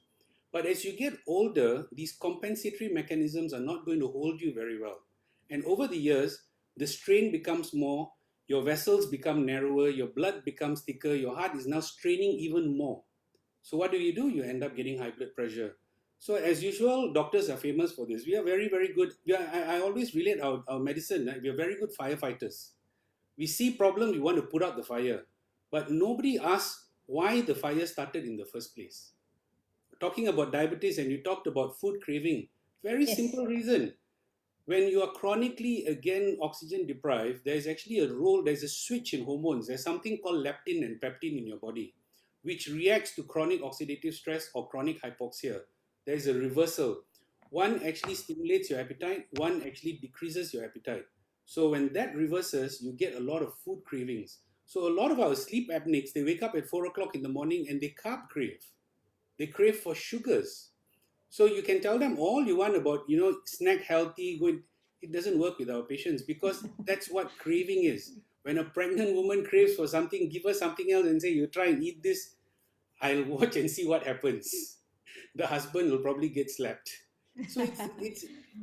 But as you get older, these compensatory mechanisms are not going to hold you very well. And over the years, the strain becomes more, your vessels become narrower, your blood becomes thicker, your heart is now straining even more. So what do? You end up getting high blood pressure. So as usual, doctors are famous for this. We are very, very good. I always relate our medicine. We are very good firefighters. We see problems, we want to put out the fire. But nobody asks why the fire started in the first place. Talking about diabetes and you talked about food craving, very Yes. simple reason. When you are chronically again oxygen deprived, there's actually a role, there's a switch in hormones. There's something called leptin and peptin in your body, which reacts to chronic oxidative stress or chronic hypoxia. There's a reversal. One actually stimulates your appetite, one actually decreases your appetite. So when that reverses, you get a lot of food cravings. So a lot of our sleep apneics, they wake up at 4 o'clock in the morning and they carb crave. They crave for sugars. So you can tell them all you want about, snack healthy, good. It doesn't work with our patients because that's what craving is. When a pregnant woman craves for something, give her something else and say, you try and eat this, I'll watch and see what happens. The husband will probably get slapped. So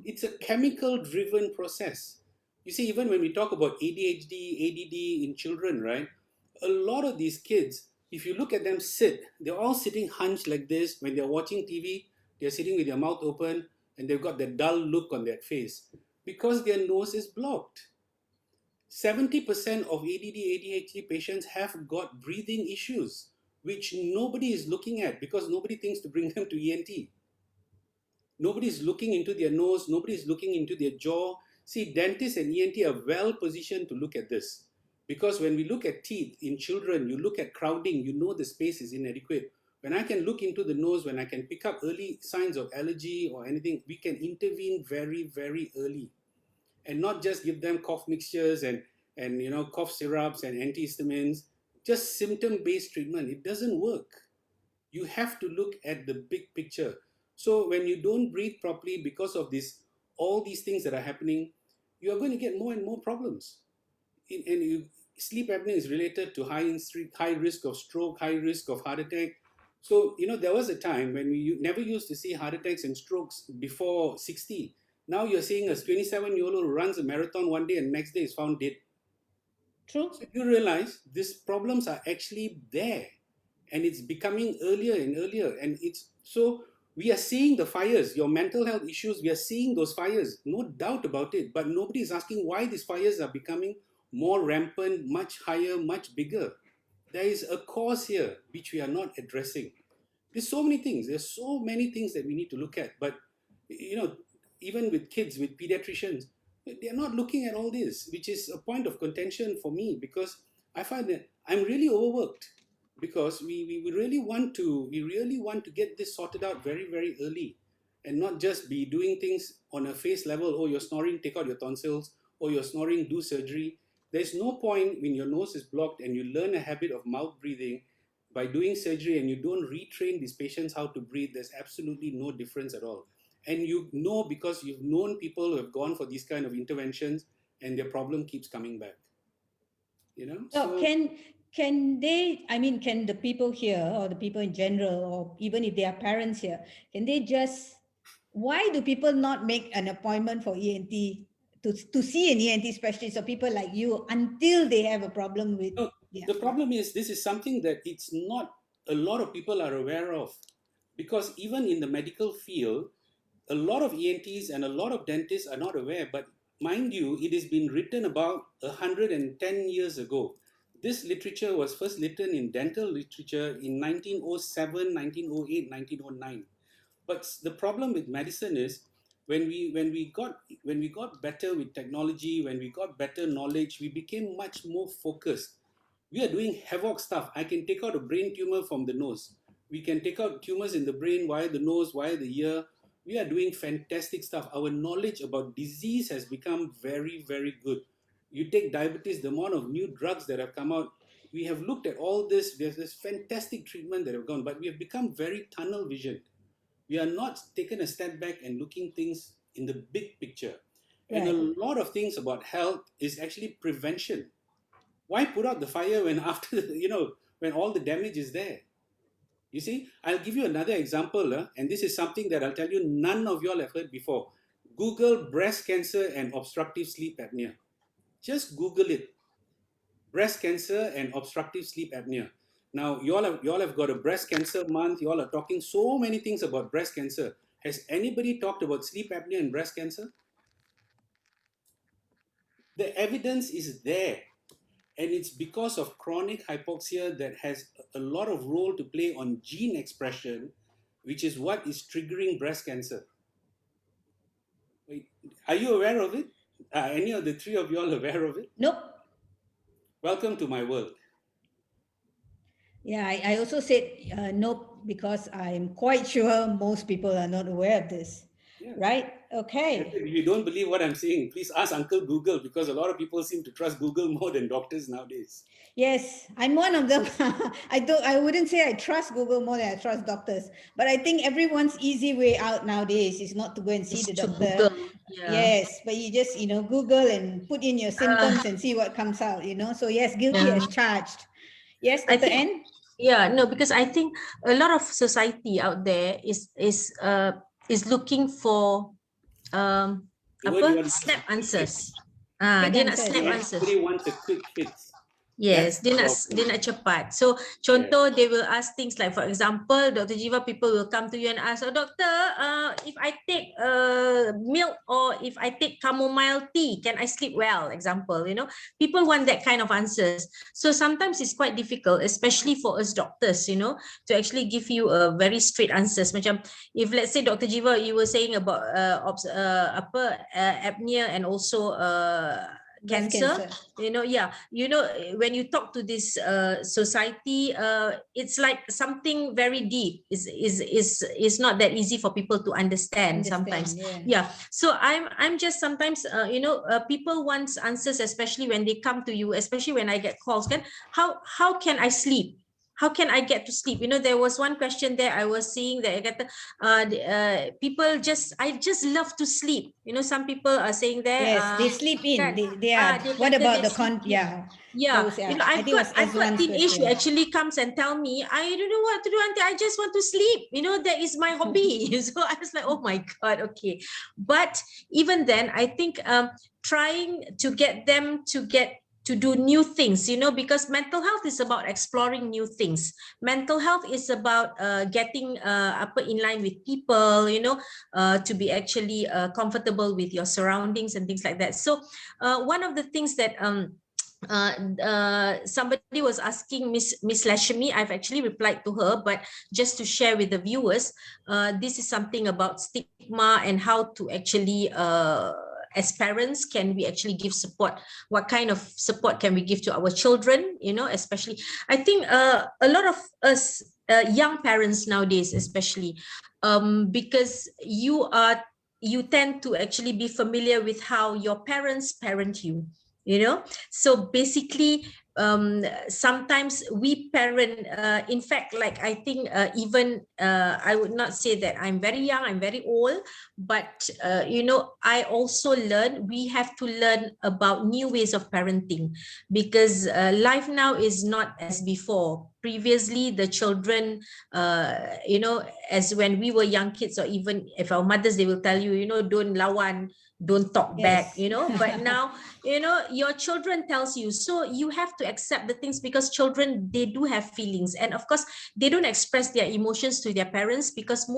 it's a chemical driven process. You see, even when we talk about ADHD, ADD in children, right? A lot of these kids, if you look at them sit, they're all sitting hunched like this. When they're watching TV, they're sitting with their mouth open and they've got that dull look on their face because their nose is blocked. 70% of ADD, ADHD patients have got breathing issues, which nobody is looking at because nobody thinks to bring them to ENT. Nobody's looking into their nose, nobody's looking into their jaw. See, dentists and ENT are well positioned to look at this. Because when we look at teeth in children, you look at crowding, you know the space is inadequate. When I can look into the nose, when I can pick up early signs of allergy or anything, we can intervene very, very early. And not just give them cough mixtures and cough syrups and antihistamines, just symptom-based treatment. It doesn't work. You have to look at the big picture. So when you don't breathe properly because of all these things that are happening, you are going to get more and more problems. Sleep apnea is related to high risk of stroke, high risk of heart attack. So, there was a time when we never used to see heart attacks and strokes before 60. Now you're seeing a 27-year-old who runs a marathon one day and next day is found dead. True. So you realize these problems are actually there. And it's becoming earlier and earlier. And so we are seeing the fires, your mental health issues, we are seeing those fires, no doubt about it. But nobody is asking why these fires are becoming more rampant, much higher, much bigger. There is a cause here which we are not addressing. There's so many things. There's so many things that we need to look at. But, even with kids, with pediatricians, they're not looking at all this, which is a point of contention for me because I find that I'm really overworked. Because we really want to get this sorted out very, very early and not just be doing things on a face level. Oh, you're snoring, take out your tonsils. Oh, you're snoring, do surgery. There's no point when your nose is blocked and you learn a habit of mouth breathing by doing surgery and you don't retrain these patients how to breathe. There's absolutely no difference at all. And because you've known people who have gone for these kind of interventions and their problem keeps coming back. So can they, can the people here or the people in general, or even if they are parents here, can they why do people not make an appointment for ENT to see an ENT specialist or people like you until they have a problem with? No, the problem is this is something that it's not a lot of people are aware of because even in the medical field, a lot of ENTs and a lot of dentists are not aware. But mind you, it has been written about 110 years ago. This literature was first written in dental literature in 1907, 1908, 1909. But the problem with medicine is when we got better with technology, when we got better knowledge, we became much more focused. We are doing havoc stuff. I can take out a brain tumor from the nose. We can take out tumors in the brain via the nose, via the ear. We are doing fantastic stuff. Our knowledge about disease has become very, very good. You take diabetes, the amount of new drugs that have come out, we have looked at all this. There's this fantastic treatment that have gone, but we have become very tunnel visioned. We are not taking a step back and looking things in the big picture. And a lot of things about health is actually prevention. Why put out the fire when when all the damage is there? You see, I'll give you another example, and this is something that I'll tell you none of y'all have heard before. Google breast cancer and obstructive sleep apnea. Just Google it. Breast cancer and obstructive sleep apnea. Now, y'all have got a breast cancer month. Y'all are talking so many things about breast cancer. Has anybody talked about sleep apnea and breast cancer? The evidence is there. And it's because of chronic hypoxia that has a lot of role to play on gene expression, which is what is triggering breast cancer. Are you aware of it? Any of the three of you all aware of it? Nope. Welcome to my world. Yeah, I also said nope because I'm quite sure most people are not aware of this. Yeah. Right? Okay. If you don't believe what I'm saying, please ask Uncle Google because a lot of people seem to trust Google more than doctors nowadays. Yes, I'm one of them. I wouldn't say I trust Google more than I trust doctors, but I think everyone's easy way out nowadays is not to go and see the doctor. Yeah. Yes, but you just Google and put in your symptoms and see what comes out. So yes, guilty as charged. Yes, Dr. N? Yeah, no, because I think a lot of society out there is looking for snap answers. Quick Dia nak answers, snap yeah. answers. Everybody wants a quick hits. Yes, That's the dia problem. nak cepat. So contoh, they will ask things like, for example, Dr. Jiva, people will come to you and ask, oh doctor, if I take milk or if I take chamomile tea, can I sleep well? Example, people want that kind of answers. So sometimes it's quite difficult, especially for us doctors, to actually give you a very straight answers. Macam if let's say Dr. Jiva, you were saying about apnea and also Breast cancer, cancer. when you talk to this society, it's like something very deep, is not that easy for people to understand sometimes. Yeah. So I'm just sometimes people want answers, especially when they come to you, especially when I get calls, how can I sleep, how can I get to sleep? There was one question there I was seeing that I get people I just love to sleep. Some people are saying there, Yes, they sleep in. kan, They are. they What kata about they the sleep in. Yeah, Those, yeah. I I've think it got was I've got S1's teenage who question. actually comes and tell me, I don't know what to do, auntie, I just want to sleep. That is my hobby. So I was like, oh my God, okay. But even then, I think trying to get them to do new things, because mental health is about exploring new things. Mental health is about getting in line with people, to be actually comfortable with your surroundings and things like that. So one of the things that somebody was asking Miss Lashmi, I've actually replied to her, but just to share with the viewers, this is something about stigma and how to actually as parents, can we actually give support? What kind of support can we give to our children? Especially, I think a lot of us young parents nowadays, especially, because you tend to actually be familiar with how your parents parent you. So basically, sometimes we parent, in fact, like I think even I would not say that I'm very young, I'm very old, but I also we have to learn about new ways of parenting, because life now is not as before. Previously, the children, as when we were young kids, or even if our mothers, they will tell you, don't lawan, don't talk back, but now your children tells you, so you have to accept the things, because children, they do have feelings, and of course they don't express their emotions to their parents, because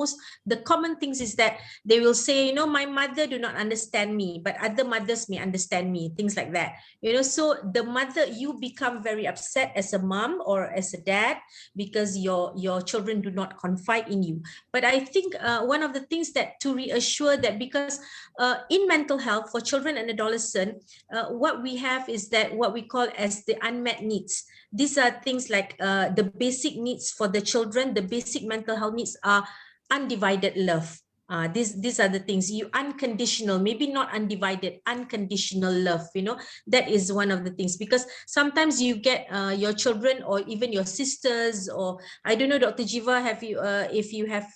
the common things is that they will say, my mother do not understand me, but other mothers may understand me, things like that. So the mother, you become very upset as a mom or as a dad, because your children do not confide in you. But I think one of the things that to reassure that, because in mental health for children and adolescent, what we have is that what we call as the unmet needs. These are things like the basic needs for the children. The basic mental health needs are undivided love. These are the things, you unconditional, maybe not undivided, unconditional love. That is one of the things, because sometimes you get your children or even your sisters, or I don't know, Dr. Jiva, have you if you have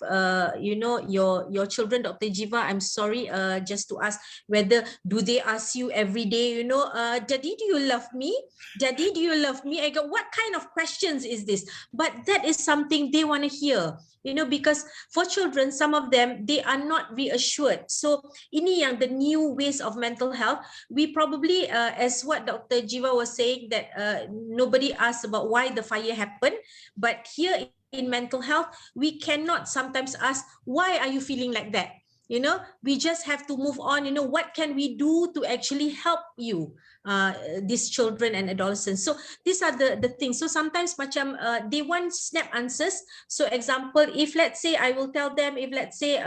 your children, Dr. Jiva, I'm sorry, just to ask, whether do they ask you every day, daddy, do you love me? Daddy, do you love me? I go, what kind of questions is this? But that is something they want to hear, because for children, some of them, they are not reassured. So ini yang the new ways of mental health. We probably, as what Dr. Jiva was saying, that nobody asked about why the fire happened, but here in mental health, we cannot sometimes ask, why are you feeling like that? We just have to move on. What can we do to actually help you, these children and adolescents? So these are the things. So sometimes macam they want snap answers. So example, if let's say I will tell them, if let's say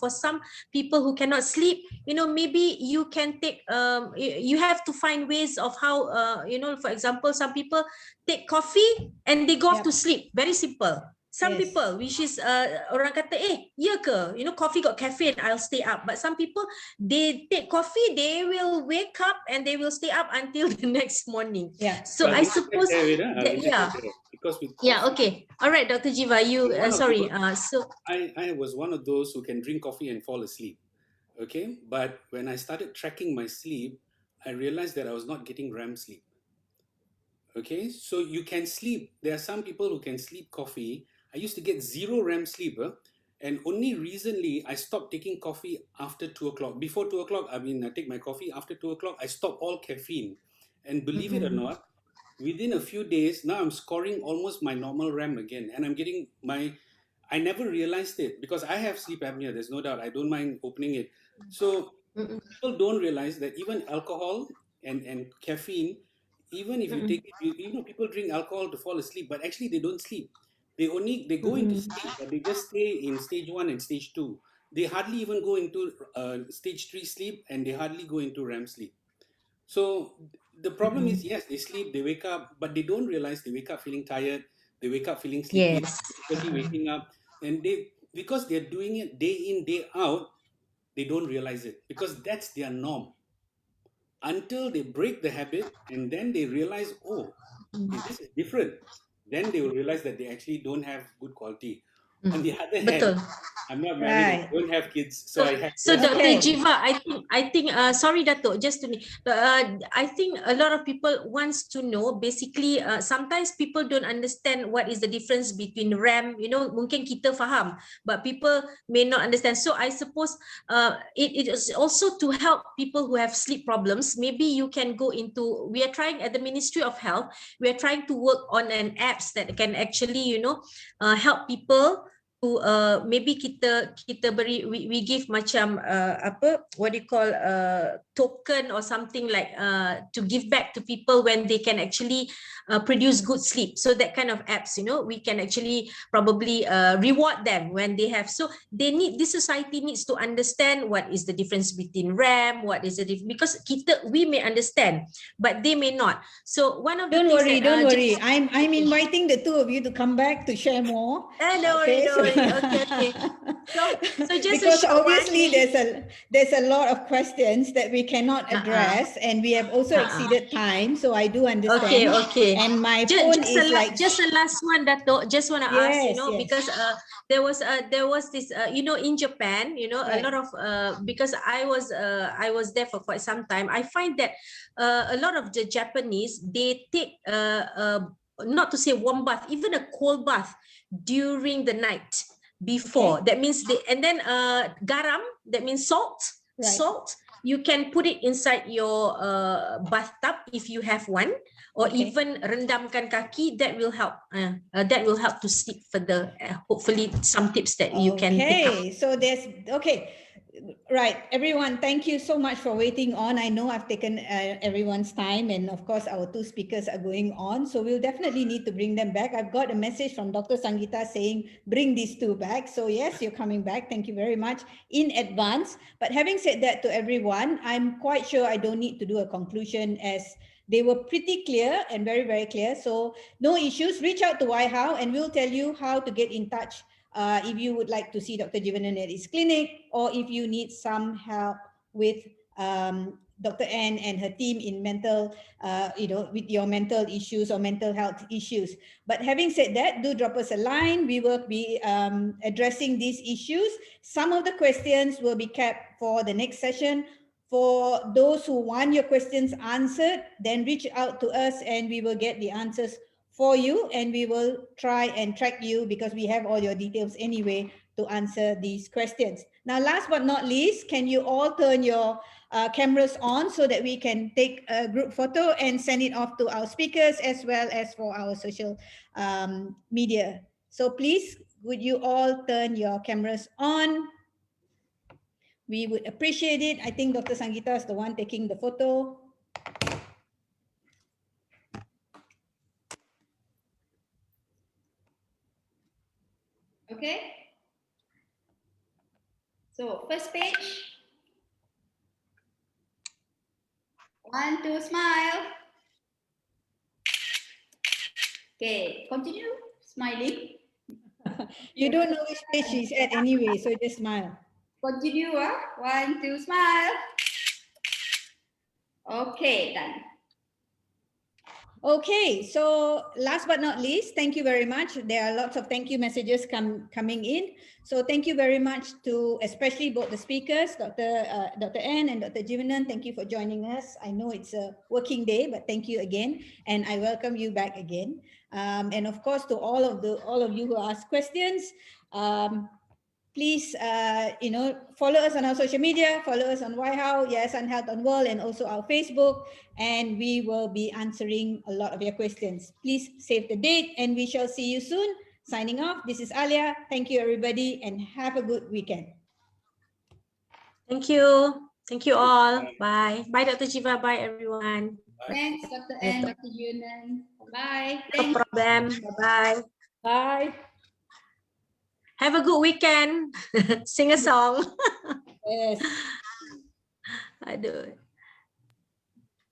for some people who cannot sleep, maybe you can take you have to find ways of how for example, some people take coffee and they go off to sleep. Very simple. Some people, which is orang kata, ya ke, coffee got caffeine, I'll stay up. But some people, they take coffee, they will wake up and they will stay up until the next morning. So I suppose because with coffee, okay, all right, Dr. Jiva, you sorry, so I was one of those who can drink coffee and fall asleep. Okay, but when I started tracking my sleep, I realized that I was not getting REM sleep. Okay, so you can sleep. There are some people who can sleep coffee. I used to get zero REM sleep, And only recently, I stopped taking coffee after 2 o'clock. Before 2 o'clock, I take my coffee. After 2 o'clock, I stop all caffeine. And believe it or not, within a few days, now I'm scoring almost my normal RAM again. And I'm getting I never realized it because I have sleep apnea. There's no doubt. I don't mind opening it. So people don't realize that even alcohol and caffeine, even if you take it, people drink alcohol to fall asleep, but actually they don't sleep. They go into sleep, but they just stay in stage 1 and stage 2. They hardly even go into stage 3 sleep, and they hardly go into REM sleep. So the problem is, yes, they sleep, they wake up, but they don't realize they wake up feeling tired, they wake up feeling sleepy, Yes. difficulty waking up, and because they're doing it day in, day out, they don't realize it because that's their norm until they break the habit, and then they realize, oh, this is different. Then they will realize that they actually don't have good quality. On the other hand, Betul. I'm not married and Right. don't have kids, so So, I have so less Dr. Okay. control. Jiva, I think, sorry, Dato, just to me, I think a lot of people wants to know, basically, sometimes people don't understand what is the difference between REM, mungkin kita faham, but people may not understand. So I suppose it is also to help people who have sleep problems. Maybe you can go into, we are trying at the Ministry of Health, we are trying to work on an apps that can actually, help people to maybe kita beri, we give macam what do you call token or something like to give back to people when they can actually produce good sleep. So that kind of apps, we can actually probably reward them when they have. So this society needs to understand what is the difference between REM, what is the because we may understand, but they may not. So one of the Don't things worry, that don't worry. I'm inviting the two of you to come back to share more. don't worry. Okay. So just a Because short one. obviously there's a lot of questions that we cannot address, and we have also exceeded time, so I do understand. Okay. And my phone is like, Just a last one, Dato. Just want to ask, yes, yes. because there was this, in Japan, a Right. lot of because I was there for quite some time. I find that a lot of the Japanese, they take not to say warm bath, even a cold bath during the night before. Okay. That means and then garam, that means salt. Right. Salt, you can put it inside your bathtub if you have one, or Okay. even rendamkan kaki. That will help. That will help to sleep further. Hopefully, some tips that you can pick up. Okay, so there's, okay, right, everyone, thank you so much for waiting on. I know I've taken everyone's time, and of course our two speakers are going on, so we'll definitely need to bring them back. I've got a message from Dr. Sangeeta saying bring these two back, so yes, you're coming back. Thank you very much in advance. But having said that to everyone, I'm quite sure I don't need to do a conclusion, as they were pretty clear and very, very clear. So no issues. Reach out to 𝐒𝐢𝐿 and we'll tell you how to get in touch if you would like to see Dr. Jivanan at his clinic, or if you need some help with Dr. Ann and her team in mental, with your mental issues or mental health issues. But having said that, do drop us a line. We will be addressing these issues. Some of the questions will be kept for the next session. For those who want your questions answered, then reach out to us and we will get the answers for you, and we will try and track you because we have all your details anyway to answer these questions. Now, last but not least, can you all turn your cameras on so that we can take a group photo and send it off to our speakers as well as for our social media. So please, would you all turn your cameras on? We would appreciate it. I think Dr. Sangeeta is the one taking the photo. Okay. So first page. 1, 2, smile. Okay, continue smiling. You don't know which page she's at anyway, so just smile. Continue, 1, 2, smile. Okay, done. Okay, so last but not least, thank you very much. There are lots of thank you messages coming in. So thank you very much to especially both the speakers, Dr. Ann and Dr. Jivanan. Thank you for joining us. I know it's a working day, but thank you again. And I welcome you back again. And of course, to all of you who asked questions, please, follow us on our social media, follow us on YHow, Yayasan Health on World, and also our Facebook, and we will be answering a lot of your questions. Please save the date, and we shall see you soon. Signing off, this is Aliyah. Thank you, everybody, and have a good weekend. Thank you. Thank you all. Bye. Bye, Dr. Jiva. Bye, everyone. Thanks, Dr. N, Dr. Yunan. Bye. No Thanks. problem. Bye-bye. Bye. Have a good weekend. Sing a song. Yes. Aduh.